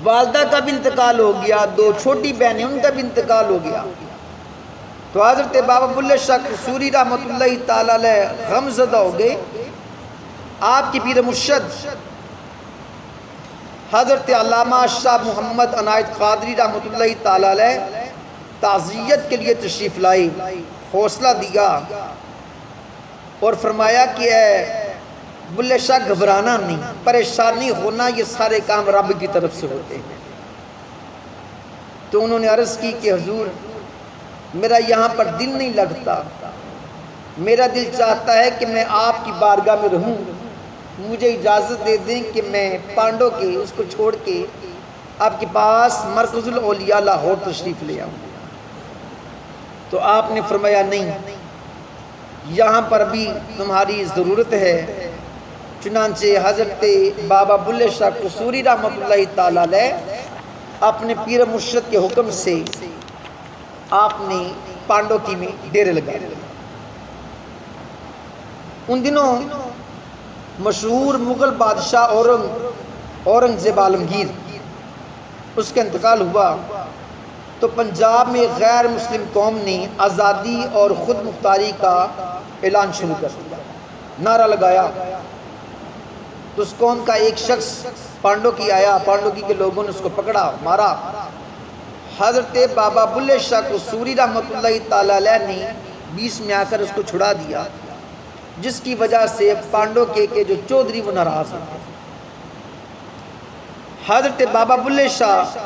والدہ کا بھی انتقال ہو گیا، 2 چھوٹی بہنیں ان کا بھی انتقال ہو گیا. تو حضرت بابا بلے شاہ قصوری رحمۃ اللہ تعالی علیہ غم زدہ ہو گئے. آپ کی پیر مرشد حضرت علامہ شاہ محمد عنایت قادری رحمۃ اللہ تعالی علیہ تعزیت کے لیے تشریف لائے، حوصلہ دیا اور فرمایا کہ اے بلے شاہ گھبرانا نہیں، پریشان نہیں ہونا، یہ سارے کام رب کی طرف سے ہوتے ہیں. تو انہوں نے عرض کی کہ حضور میرا یہاں پر دل نہیں لگتا، میرا دل چاہتا ہے کہ میں آپ کی بارگاہ میں رہوں، مجھے اجازت دے دیں کہ میں پانڈو کے اس کو چھوڑ کے آپ کے پاس مرکز الاولیاء لاہور تشریف لے آؤں. تو آپ نے فرمایا نہیں، یہاں پر بھی تمہاری ضرورت ہے. چنانچہ حضرت بابا بلے شاہ قصوری رحمۃ اللہ تعالی علیہ اپنے پیر مرشد کے حکم سے آپ نے پانڈو کی میں ڈیرے لگائے. ان دنوں مشہور مغل بادشاہ اورنگزیب عالمگیر اس کا انتقال ہوا تو پنجاب میں غیر مسلم قوم نے آزادی اور خود مختاری کا اعلان شروع کر دیا، نعرہ لگایا۔ تو اس قوم کا ایک شخص پانڈوکی آیا، پانڈوکی کے لوگوں نے اس کو پکڑا، مارا۔ حضرت بابا بلے شاہ قصوری رحمۃ اللہ تعالی علیہ نے بیچ میں آ کر اس کو چھڑا دیا، جس کی وجہ سے پانڈوکی کے جو چودھری وہ ناراض ہوئے۔ حضرت بابا بلے شاہ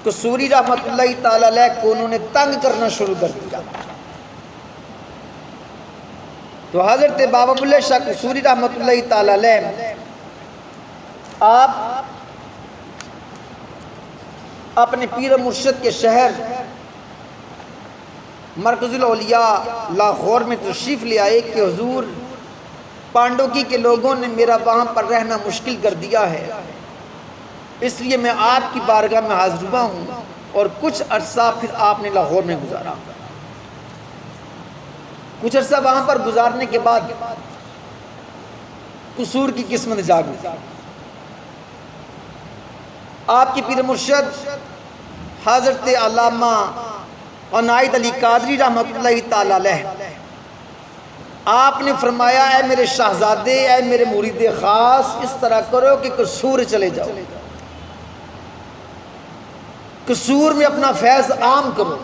قصوری رحمۃ اللہ تعالی علیہ کو انہوں نے تنگ کرنا شروع کر دیا۔ تو حضرت بابا بلے شاہ قصوری رحمۃ اللہ تعالی علیہ آپ اپنے پیر و مرشد کے شہر مرکز الاولیاء لاہور میں تشریف لے آئے کہ حضور، پانڈوکی کے لوگوں نے میرا وہاں پر رہنا مشکل کر دیا ہے، اس لیے میں آپ کی بارگاہ میں حاضر ہوا ہوں۔ اور کچھ عرصہ پھر آپ نے لاہور میں گزارا۔ کچھ عرصہ وہاں پر گزارنے کے بعد قصور کی قسمت جاگ گئی۔ آپ کی پیر مرشد حضرت علامہ عنایت علی قادری رحمۃ اللہ تعالی علیہ، آپ نے فرمایا، اے میرے شہزادے، اے میرے مرید خاص، اس طرح کرو کہ قصور چلے جاؤ، قصور میں اپنا فیض عام کرو۔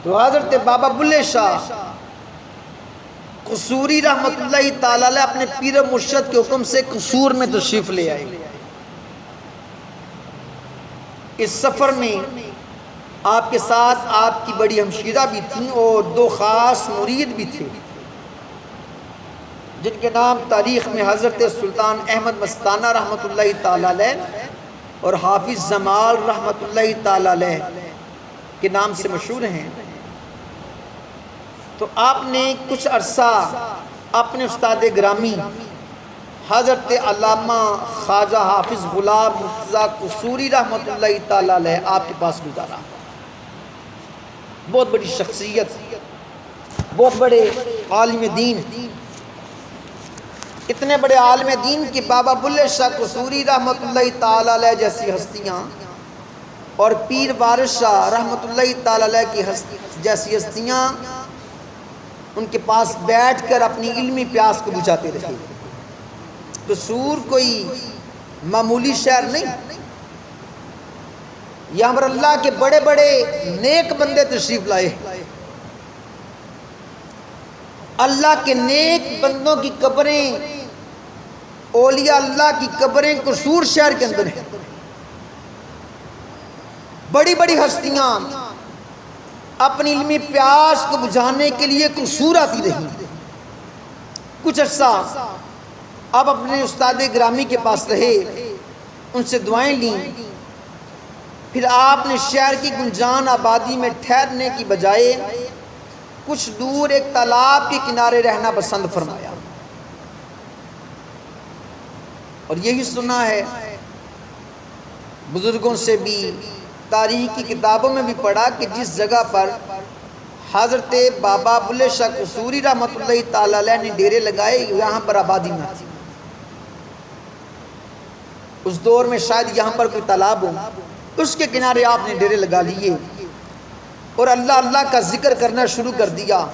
تو حضرت بابا بلے شاہ قصوری رحمۃ اللہ تعالی علیہ اپنے پیر و مرشد کے حکم سے قصور میں تشریف لے آئے۔ اس سفر میں آپ کے ساتھ آپ کی بڑی ہمشیرہ بھی تھیں اور دو خاص مرید بھی تھے، جن کے نام تاریخ میں حضرت سلطان احمد مستانہ رحمۃ اللہ تعالی علیہ اور حافظ جمال رحمۃ اللہ تعالی علیہ کے نام سے مشہور ہیں۔ تو آپ نے کچھ عرصہ اپنے استاد گرامی حضرت علامہ خواجہ حافظ غلام مرتضیٰ قصوری رحمۃ اللہ تعالی علیہ آپ کے پاس گزارا۔ بہت بڑی شخصیت، بہت بڑے عالم دین، اتنے بڑے عالم دین کہ بابا بلے شاہ قصوری رحمۃ اللہ تعالی علیہ جیسی ہستیاں اور پیر وارث شاہ رحمۃ اللہ تعالی علیہ کی جیسی ہستیاں ان کے پاس بیٹھ کر اپنی علمی پیاس کو بجھاتے رہے۔ قصور کوئی معمولی شہر نہیں، یہاں پر اللہ کے بڑے بڑے نیک بندے تشریف لائے۔ اللہ کے نیک بندوں کی قبریں، اولیاء اللہ کی قبریں قصور شہر کے اندر ہیں۔ بڑی بڑی ہستیاں اپنی علمی پیاس کو بجھانے کے لیے قصور آتی رہی۔ کچھ عرصہ اب اپنے استاد گرامی کے پاس رہے، ان سے دعائیں لیں، پھر آپ نے شہر کی گنجان آبادی میں ٹھہرنے کی بجائے کچھ دور ایک تالاب کے کنارے رہنا پسند فرمایا۔ اور یہی سنا ہے، بزرگوں سے بھی، تاریخ کی کتابوں میں بھی پڑھا کہ جس جگہ پر حضرت بابا بلے شاہ قصوری رحمۃ اللہ تعالی علیہ نے ڈیرے لگائے، یہاں پر آبادی نہ تھی۔ اس دور میں شاید یہاں پر کوئی تالاب ہو، اس کے کنارے آپ نے ڈیرے لگا لیے اور اللہ اللہ کا ذکر کرنا شروع کر دیا۔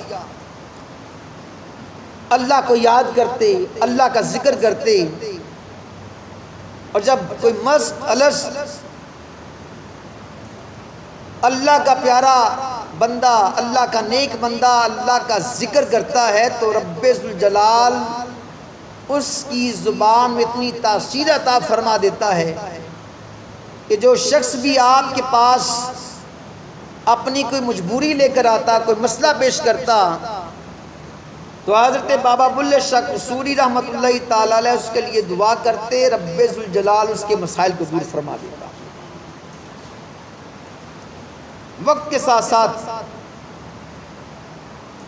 اللہ کو یاد کرتے، اللہ کا ذکر کرتے، اور جب کوئی مست الس اللہ کا پیارا بندہ، اللہ کا نیک بندہ اللہ کا ذکر کرتا ہے تو رب ذوالجلال اس کی زبان میں اتنی تاثیر عطا فرما دیتا ہے کہ جو شخص بھی آپ کے پاس اپنی کوئی مجبوری لے کر آتا، کوئی مسئلہ پیش کرتا، تو حضرت بابا بلے شاہ قصوری رحمۃ اللہ تعالی علیہ اس کے لیے دعا کرتے، رب ذوالجلال اس کے مسائل کو دور فرما دیتا۔ وقت کے ساتھ ساتھ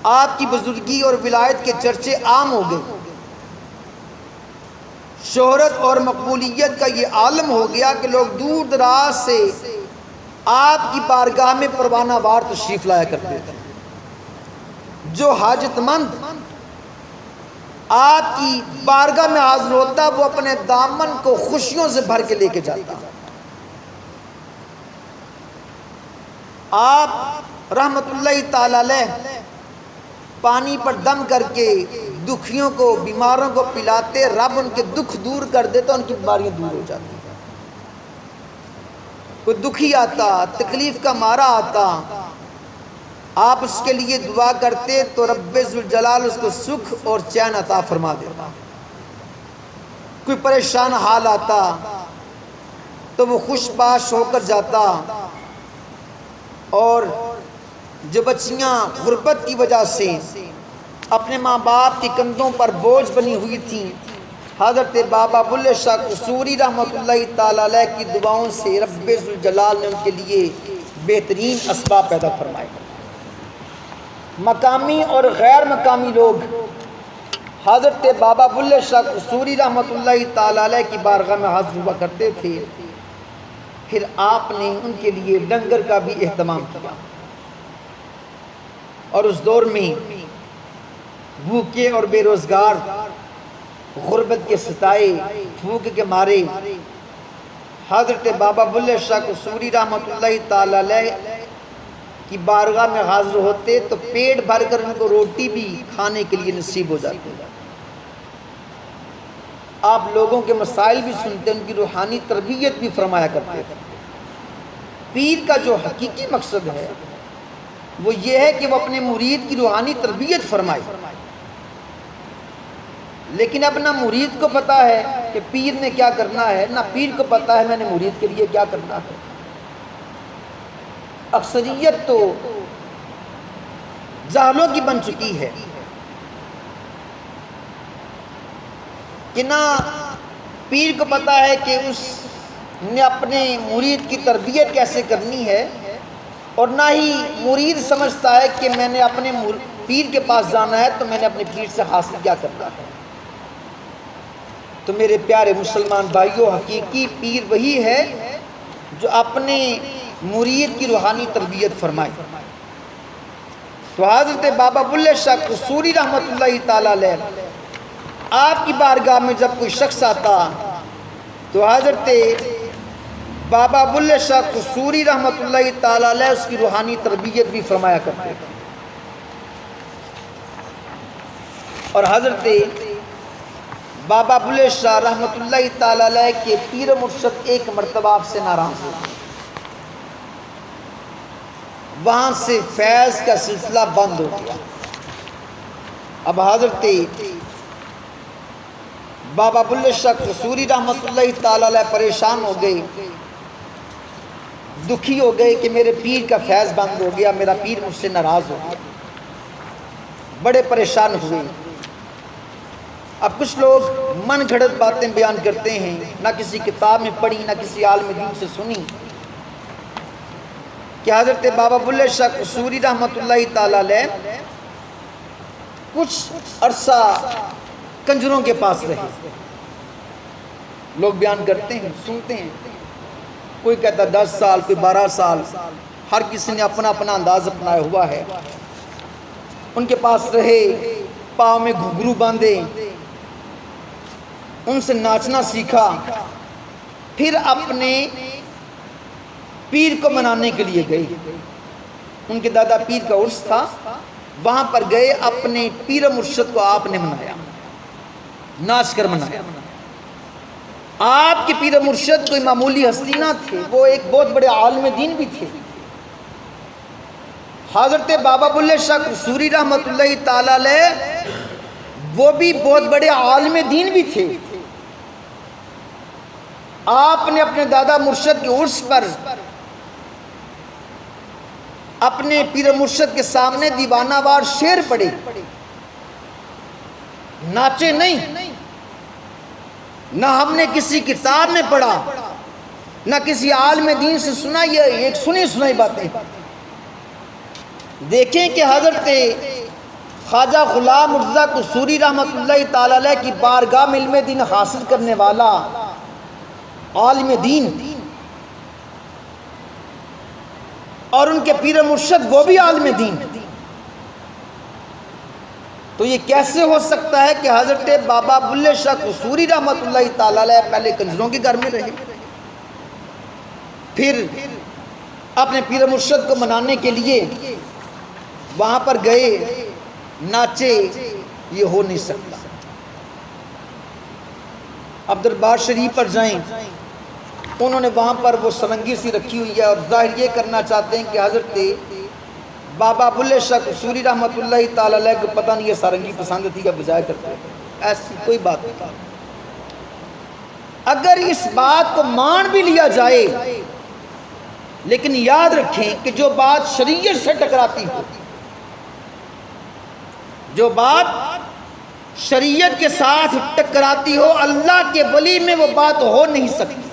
آپ کی بزرگی اور ولایت کے چرچے عام ہو گئے، شہرت اور مقبولیت کا یہ عالم ہو گیا کہ لوگ دور دراز سے آپ کی بارگاہ میں پروانہ وار تشریف لایا کرتے تھے۔ جو حاجت مند آپ کی بارگاہ میں حاضر ہوتا، وہ اپنے دامن کو خوشیوں سے بھر کے لے کے جاتا۔ آپ رحمت اللہ تعالی علیہ پانی پر دم کر کے دکھیوں کو، بیماروں کو پلاتے، رب ان کے دکھ دور کر دیتا، ان کی بیماریاں دور ہو جاتی۔ کوئی دکھی آتا، تکلیف کا مارا آتا، آپ اس کے لیے دعا کرتے تو رب ذوالجلال اس کو سکھ اور چین عطا فرما دیتا۔ کوئی پریشان حال آتا تو وہ خوش باش ہو کر جاتا، اور جو بچیاں غربت کی وجہ سے اپنے ماں باپ کے کندھوں پر بوجھ بنی ہوئی تھیں، حضرت بابا بلے شاہ قصوری رحمۃ اللہ تعالی علیہ کی دعاؤں سے رب ذوالجلال نے ان کے لیے بہترین اسباب پیدا فرمائے۔ مقامی اور غیر مقامی لوگ حضرت بابا بلے شاہ قصوری رحمۃ اللہ تعالی علیہ کی بارگاہ میں حاضر ہوا کرتے تھے۔ پھر آپ نے ان کے لیے لنگر کا بھی اہتمام کیا، اور اس دور میں بھوکے اور بے روزگار، غربت کے ستائے، بھوک کے مارے حضرت بابا بلے شاہ قصوری رحمۃ اللہ تعالی علیہ کی بارگاہ میں حاضر ہوتے تو پیٹ بھر کر ان کو روٹی بھی کھانے کے لیے نصیب ہو جاتی۔ آپ لوگوں کے مسائل بھی سنتے، ان کی روحانی تربیت بھی فرمایا کرتے تھے۔ پیر کا جو حقیقی مقصد ہے وہ یہ ہے کہ وہ اپنے مرید کی روحانی تربیت فرمائے، لیکن اب نہ مرید کو پتا ہے کہ پیر نے کیا کرنا ہے، نہ پیر کو پتا ہے میں نے مرید کے لیے کیا کرنا ہے۔ اکثریت تو جاہلوں کی بن چکی ہے کہ نہ پیر کو پتا ہے کہ اس نے اپنے مرید کی تربیت کیسے کرنی ہے، اور نہ ہی مرید سمجھتا ہے کہ میں نے اپنے پیر کے پاس جانا ہے تو میں نے اپنے پیر سے حاصل کیا کرنا ہے۔ تو میرے پیارے مسلمان بھائیوں، حقیقی پیر وہی ہے جو اپنے مرید کی روحانی تربیت فرمائے۔ تو حضرت بابا بلے شاہ قصوری رحمۃ اللہ تعالی علیہ آپ کی بارگاہ میں جب کوئی شخص آتا تو حضرت بابا بلے شاہ قصوری رحمۃ اللہ تعالی علیہ اس کی روحانی تربیت بھی فرمایا کرتے تھے۔ اور حضرت بابا بلے شاہ رحمۃ اللہ تعالی علیہ کے پیر مرشد ایک مرتبہ آپ سے ناراض ہوئے، وہاں سے فیض کا سلسلہ بند ہو گیا۔ اب حضرت بابا بلے شاہ قصوری رحمۃ اللہ تعالی علیہ پریشان ہو گئے، دکھی ہو گئے کہ میرے پیر کا فیض بند ہو گیا، میرا پیر مجھ سے ناراض ہو گیا، بڑے پریشان ہوئے۔ اب کچھ لوگ من گھڑت باتیں بیان کرتے ہیں، نہ کسی کتاب میں پڑھی نہ کسی عالم دین سے سنی، کہ حضرت بابا بلے شاہ قصوری رحمۃ اللہ تعالی علیہ کچھ عرصہ کنجروں کے پاس رہے۔ لوگ بیان کرتے ہیں، سنتے ہیں، کوئی کہتا 10 سال، کوئی 12 سال، ہر کسی نے اپنا اپنا انداز اپنایا ہوا ہے۔ ان کے پاس رہے، پاؤں میں گھنگرو باندھے، ان سے ناچنا سیکھا، پھر اپنے پیر کو منانے کے لیے گئے۔ ان کے دادا پیر کا عرس تھا، وہاں پر گئے، اپنے پیر مرشد کو آپ نے منایا، ناچ کر منایا۔ آپ کے پیر مرشد کوئی معمولی ہستی نہ تھے، وہ ایک بہت بڑے عالم دین بھی تھے۔ حضرت بابا بلے شاہ قصوری رحمۃ اللہ تعالی علیہ وہ بھی بہت بڑے عالم دین بھی تھے۔ آپ نے اپنے دادا مرشد کے عرس پر اپنے پیر مرشد کے سامنے دیوانہ وار شعر پڑھے، ناچے نہیں۔ نہ ہم نے کسی کتاب میں پڑھا، نہ کسی عالم دین سے سنا، یہ ایک سنی سنائی باتیں۔ دیکھیں کہ حضرت خواجہ غلام مرتضیٰ قصوری رحمۃ اللہ تعالی علیہ کی بارگاہ میں علم دین حاصل کرنے والا عالم دین، اور ان کے پیر مرشد وہ بھی عالم دین۔ تو یہ کیسے ہو سکتا ہے کہ حضرت بابا بلے شاہ قصوری رحمۃ اللہ تعالیٰ علیہ پہلے کنجروں کے گھر میں رہے، پھر اپنے پیر مرشد کو منانے کے لیے وہاں پر گئے، ناچے؟ یہ ہو نہیں سکتا۔ اب دربار شریف پر جائیں، انہوں نے وہاں پر وہ سرنگی سی رکھی ہوئی ہے اور ظاہر یہ کرنا چاہتے ہیں کہ حضرت بابا بلے شاہ قصوری رحمۃ اللہ تعالیٰ علیہ کو پتہ نہیں یہ سرنگی پسند تھی یا بجائے کرتے تھے، ایسی کوئی بات نہیں۔ اگر اس بات کو مان بھی لیا جائے، لیکن یاد رکھیں کہ جو بات شریعت سے ٹکراتی ہو، جو بات شریعت کے ساتھ ٹکراتی ہو، اللہ کے ولی میں وہ بات ہو نہیں سکتی۔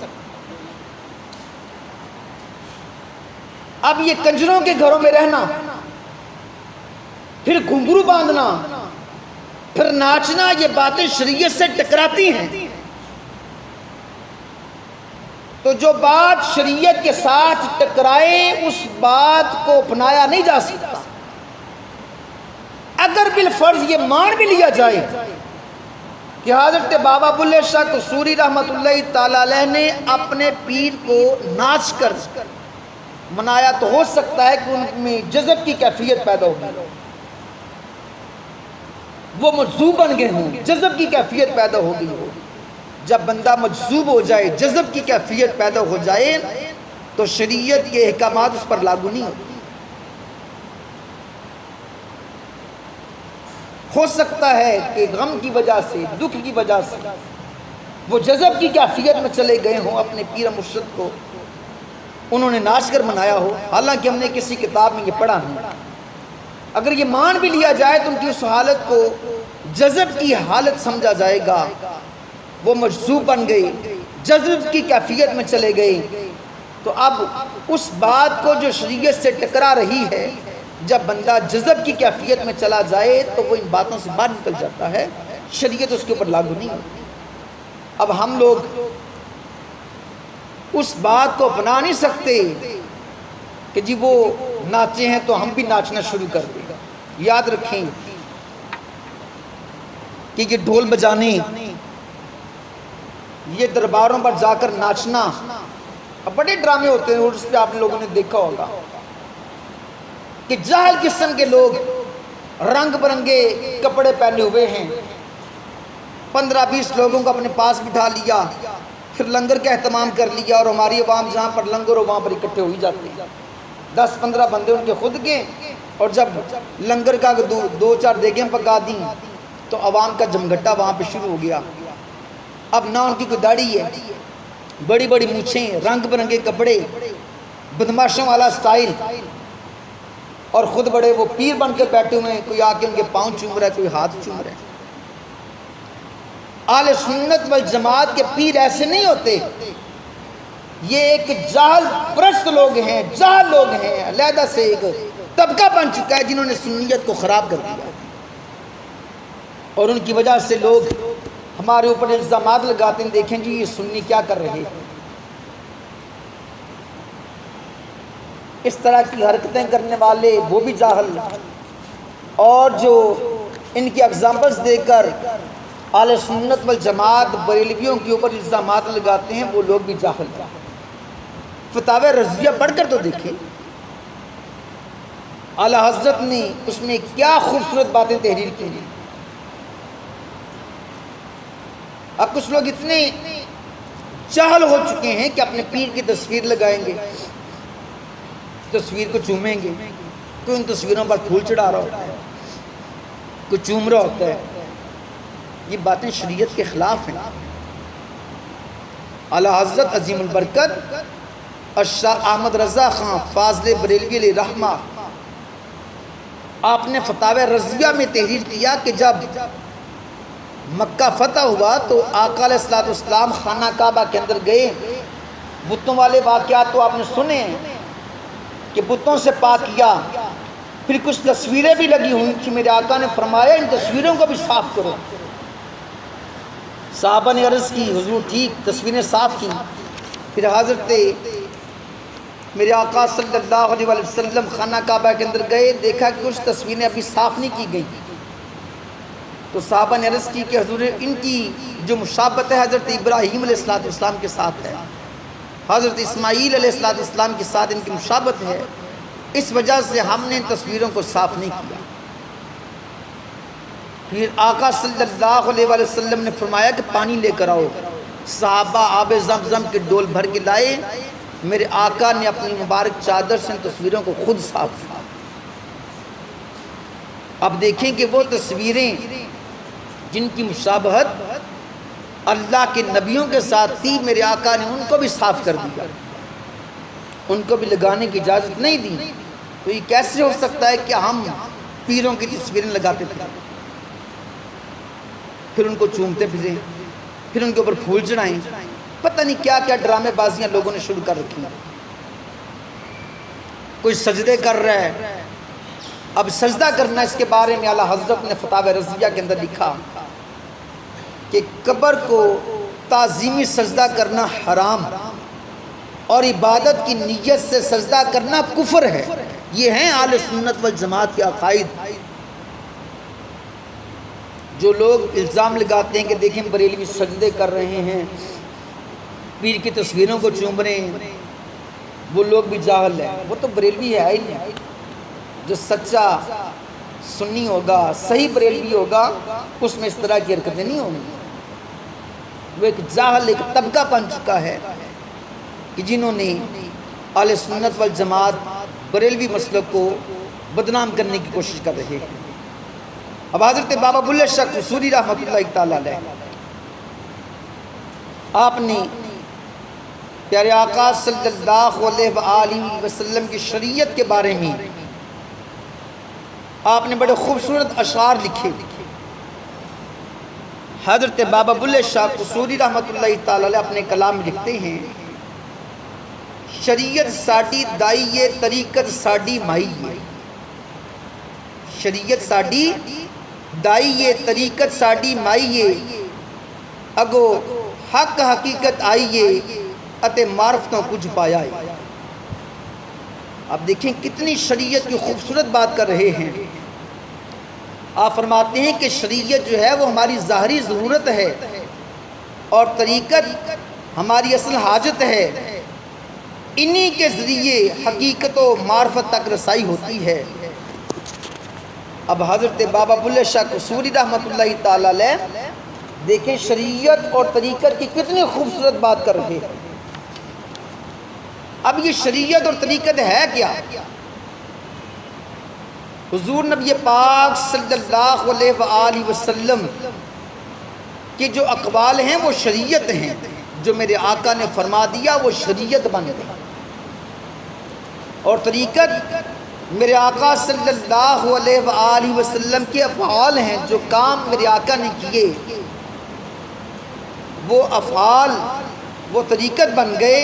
اب یہ کنجروں کے گھروں میں رہنا، پھر گھنگرو باندھنا، پھر ناچنا، یہ باتیں شریعت سے ٹکراتی ہیں۔ تو جو بات شریعت کے ساتھ ٹکرائے اس بات کو اپنایا نہیں جا سکتا۔ اگر بالفرض یہ مان بھی لیا جائے کہ حضرت بابا بلے شاہ قصوری رحمۃ اللہ تعالیٰ علیہ نے اپنے پیر کو ناچ کر منایا، تو ہو سکتا ہے کہ ان میں جذب کی کیفیت پیدا ہوگی، وہ مجذوب بن گئے ہوں، جذب کی کیفیت پیدا ہو گئی ہو۔ جب بندہ مجذوب ہو جائے، جذب کی کیفیت پیدا ہو جائے، تو شریعت کے احکامات اس پر لاگو نہیں ہوتے۔ ہو سکتا ہے کہ غم کی وجہ سے، دکھ کی وجہ سے وہ جذب کی کیفیت میں چلے گئے ہوں، اپنے پیر مرشد کو انہوں نے ناچ کر منایا ہو، حالانکہ ہم نے کسی کتاب میں یہ پڑھا نہیں۔ اگر یہ مان بھی لیا جائے تو ان کی اس حالت کو جذب کی حالت سمجھا جائے گا، وہ مجذوب بن گئے، جذب کی کیفیت میں چلے گئے۔ تو اب اس بات کو جو شریعت سے ٹکرا رہی ہے، جب بندہ جذب کی کیفیت میں چلا جائے تو وہ ان باتوں سے باہر نکل جاتا ہے، شریعت اس کے اوپر لاگو نہیں ہوتی۔ اب ہم لوگ اس بات کو اپنا نہیں سکتے کہ جی وہ ناچے ہیں تو ہم بھی ناچنا شروع کر دیں۔ یاد رکھیں کہ یہ ڈھول بجانے، یہ درباروں پر جا کر ناچنا، اب بڑے ڈرامے ہوتے ہیں، اور اس پہ آپ لوگوں نے دیکھا ہوگا کہ جاہل قسم کے لوگ رنگ برنگے کپڑے پہنے ہوئے ہیں، 15-20 لوگوں کو اپنے پاس بٹھا لیا، پھر لنگر کا اہتمام کر لیا، اور ہماری عوام جہاں پر لنگر ہو وہاں پر اکٹھے ہو ہی جاتے ہیں، 10-15 بندے ان کے خود کے، اور جب لنگر کا 2-4 دیگیں پکا دیں تو عوام کا جمگھٹا وہاں پہ شروع ہو گیا۔ اب نہ ان کی کوئی داڑھی ہے، بڑی بڑی مونچھیں، رنگ برنگے کپڑے، بدماشوں والا سٹائل، اور خود بڑے وہ پیر بن کے بیٹھے ہوئے ہیں، کوئی آ کے ان کے پاؤں چوم رہا ہے، کوئی ہاتھ چوم رہا ہے۔ اہل سنت والجماعت کے پیر ایسے نہیں ہوتے، یہ ایک جاہل پرست لوگ ہیں، جاہل لوگ ہیں، علیحدہ سے ایک طبقہ بن چکا ہے جنہوں نے سنیت کو خراب کر دیا، اور ان کی وجہ سے لوگ ہمارے اوپر الزامات لگاتے ہیں، دیکھیں جی یہ سنی کیا کر رہے ہیں۔ اس طرح کی حرکتیں کرنے والے وہ بھی جاہل، اور جو ان کی ایگزامپلز دے کر اہل سنت والجماعت بریلویوں کے اوپر الزامات لگاتے ہیں، وہ لوگ بھی جاہل ہیں۔ فتاوی رضویہ پڑھ کر تو دیکھیں، اعلی حضرت نے اس میں کیا خوبصورت باتیں تحریر کی ہیں۔ اب کچھ لوگ اتنے جاہل ہو چکے ہیں کہ اپنے پیر کی تصویر لگائیں گے، تصویر کو چومیں گے، کوئی ان تصویروں پر پھول چڑھا رہا ہوتا ہے، کوئی چوم رہا ہوتا ہے۔ یہ باتیں شریعت کے خلاف ہیں۔ اعلی حضرت عظیم البرکت الشاہ احمد رضا خان فاضل بریلوی علیہ رحمہ، آپ نے فتاوی رضویہ میں تحریر کیا کہ جب مکہ فتح ہوا تو آقا علیہ الصلوۃ والسلام خانہ کعبہ کے اندر گئے، بتوں والے واقعات تو آپ نے سنے ہیں کہ بتوں سے پاک کیا، پھر کچھ تصویریں بھی لگی ہوئی تھی، میرے آقا نے فرمایا ان تصویروں کو بھی صاف کرو۔ صحابہ نے عرض کی حضور ٹھیک، تصویریں صاف کی۔ پھر حضرت میرے آقا صلی اللہ علیہ وسلم خانہ کعبہ کے اندر گئے، دیکھا کہ کچھ تصویریں ابھی صاف نہیں کی گئی، تو صحابہ نے عرض کی کہ حضور ان کی جو مشابہت ہے حضرت ابراہیم علیہ السلام کے ساتھ ہے، حضرت اسماعیل علیہ السلام کے ساتھ ان کی مشابہت ہے، اس وجہ سے ہم نے ان تصویروں کو صاف نہیں کیا۔ پھر آقا صلی اللہ علیہ وآلہ وسلم نے فرمایا کہ پانی لے کر آؤ۔ صحابہ آب زمزم کے ڈول بھر کے لائے، میرے آقا نے اپنی مبارک چادر سے ان تصویروں کو خود صاف کیا۔ اب دیکھیں کہ وہ تصویریں جن کی مشابہت اللہ کے نبیوں کے ساتھ تھی، میرے آقا نے ان کو بھی صاف کر دیا، ان کو بھی لگانے کی اجازت نہیں دی۔ تو یہ کیسے ہو سکتا ہے کہ ہم پیروں کی تصویریں لگاتے تھے، پھر ان کو چومتے پھریں، پھر ان کے اوپر پھول چڑھائیں، پتہ نہیں کیا کیا ڈرامے بازیاں لوگوں نے شروع کر رکھی ہیں۔ کوئی سجدے کر رہا ہے، اب سجدہ کرنا، اس کے بارے میں اعلیٰ حضرت نے فتاوی رضویہ کے اندر لکھا کہ قبر کو تعظیمی سجدہ کرنا حرام اور عبادت کی نیت سے سجدہ کرنا کفر ہے۔ یہ ہیں اہل سنت والجماعت کے عقائد۔ جو لوگ الزام لگاتے ہیں کہ دیکھیں بریلوی سجدے کر رہے ہیں، پیر کی تصویروں کو چوم رہے ہیں، وہ لوگ بھی جاہل ہیں۔ وہ تو بریلوی ہے ہی نہیں۔ جو سچا سنی ہوگا، صحیح بریلوی ہوگا، اس میں اس طرح کی حرکتیں نہیں ہوں گی۔ وہ ایک جاہل، ایک طبقہ بن چکا ہے کہ جنہوں نے اہل سنت والجماعت بریلوی مسلک کو بدنام کرنے کی کوشش کر رہے ہیں۔ اب حضرت بابا بلے شاہ قصوری رحمۃ اللہ تعالی علیہ، آپ نے پیارے آقا صلی اللہ علیہ وآلہ وسلم کی شریعت کے بارے میں آپ نے بڑے خوبصورت اشعار لکھے۔ حضرت بابا بلے شاہ قصوری رحمۃ اللہ تعالی علیہ اپنے کلام میں لکھتے ہیں، شریعت ساڈی دائیے طریقت ساڈی مائیے، شریعت ساڈی دائیے طریقت ساڈی مائیے، اگو حق حقیقت آئیے اتے معرفتوں کچھ پایا ہے۔ اب دیکھیں کتنی شریعت کی خوبصورت بات کر رہے ہیں۔ آپ فرماتے ہیں کہ شریعت جو ہے وہ ہماری ظاہری ضرورت ہے اور طریقت ہماری اصل حاجت ہے، انہی کے ذریعے حقیقت و معرفت تک رسائی ہوتی ہے۔ اب حضرت بابا بلے شاہ قصوری رحمۃ اللہ تعالی علیہ دیکھیں شریعت اور طریقت کی کتنی خوبصورت بات کر رہے ہیں۔ اب یہ شریعت اور طریقت ہے کیا؟ حضور نبی پاک صلی اللہ علیہ وآلہ وسلم کے جو اقوال ہیں وہ شریعت ہیں، جو میرے آقا نے فرما دیا وہ شریعت بن گئی، اور طریقت میرے آقا صلی اللہ علیہ وآلہ وسلم کے افعال ہیں، جو کام میرے آقا نے کیے وہ افعال وہ طریقت بن گئے،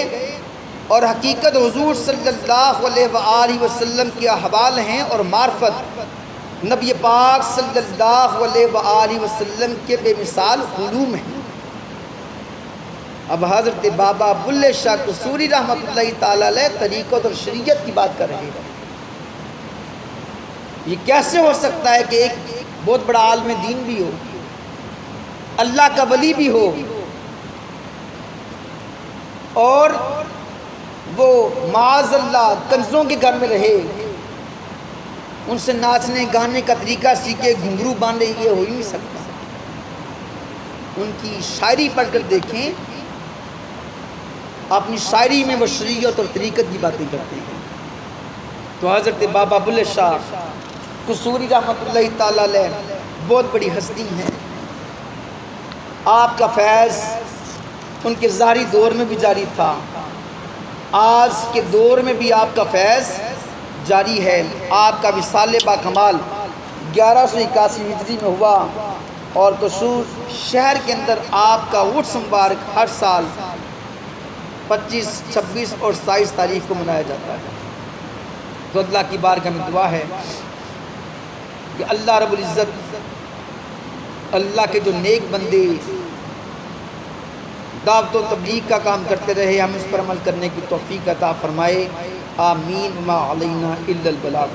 اور حقیقت حضور صلی اللہ علیہ وآلہ وسلم کے احوال ہیں، اور معرفت نبی پاک صلی اللہ علیہ وآلہ وسلم کے بے مثال علوم ہیں۔ اب حضرت بابا بلے شاہ قصوری رحمۃ اللہ تعالی علیہ طریقت اور شریعت کی بات کر رہے ہیں۔ یہ کیسے ہو سکتا ہے کہ ایک بہت بڑا عالم دین بھی ہو، اللہ کا ولی بھی ہو، اور وہ معاذ اللہ کنزوں کے گھر میں رہے، ان سے ناچنے گانے کا طریقہ سیکھے، گھنگرو باندھے؟ یہ ہو ہی نہیں سکتا۔ ان کی شاعری پڑھ کر دیکھیں، اپنی شاعری میں وہ شریعت اور طریقت کی باتیں کرتے ہیں۔ تو حضرت بابا بلے شاہ قصوری رحمۃ اللہ تعالی علیہ بہت بڑی ہستی ہیں۔ آپ کا فیض ان کے ظاہری دور میں بھی جاری تھا، آج کے دور میں بھی آپ کا فیض جاری ہے۔ آپ کا وصال با کمال 1181 ہجری میں ہوا، اور قصور شہر کے اندر آپ کا عرس مبارک ہر سال 25، 26 اور 27 تاریخ کو منایا جاتا ہے۔ تو اللہ کی بارگاہ میں دعا ہے کہ اللہ رب العزت اللہ کے جو نیک بندے دعوت و تبلیغ کا کام کرتے رہے، ہم اس پر عمل کرنے کی توفیق عطا فرمائے۔ آمین۔ ما علینا الا البلاغ۔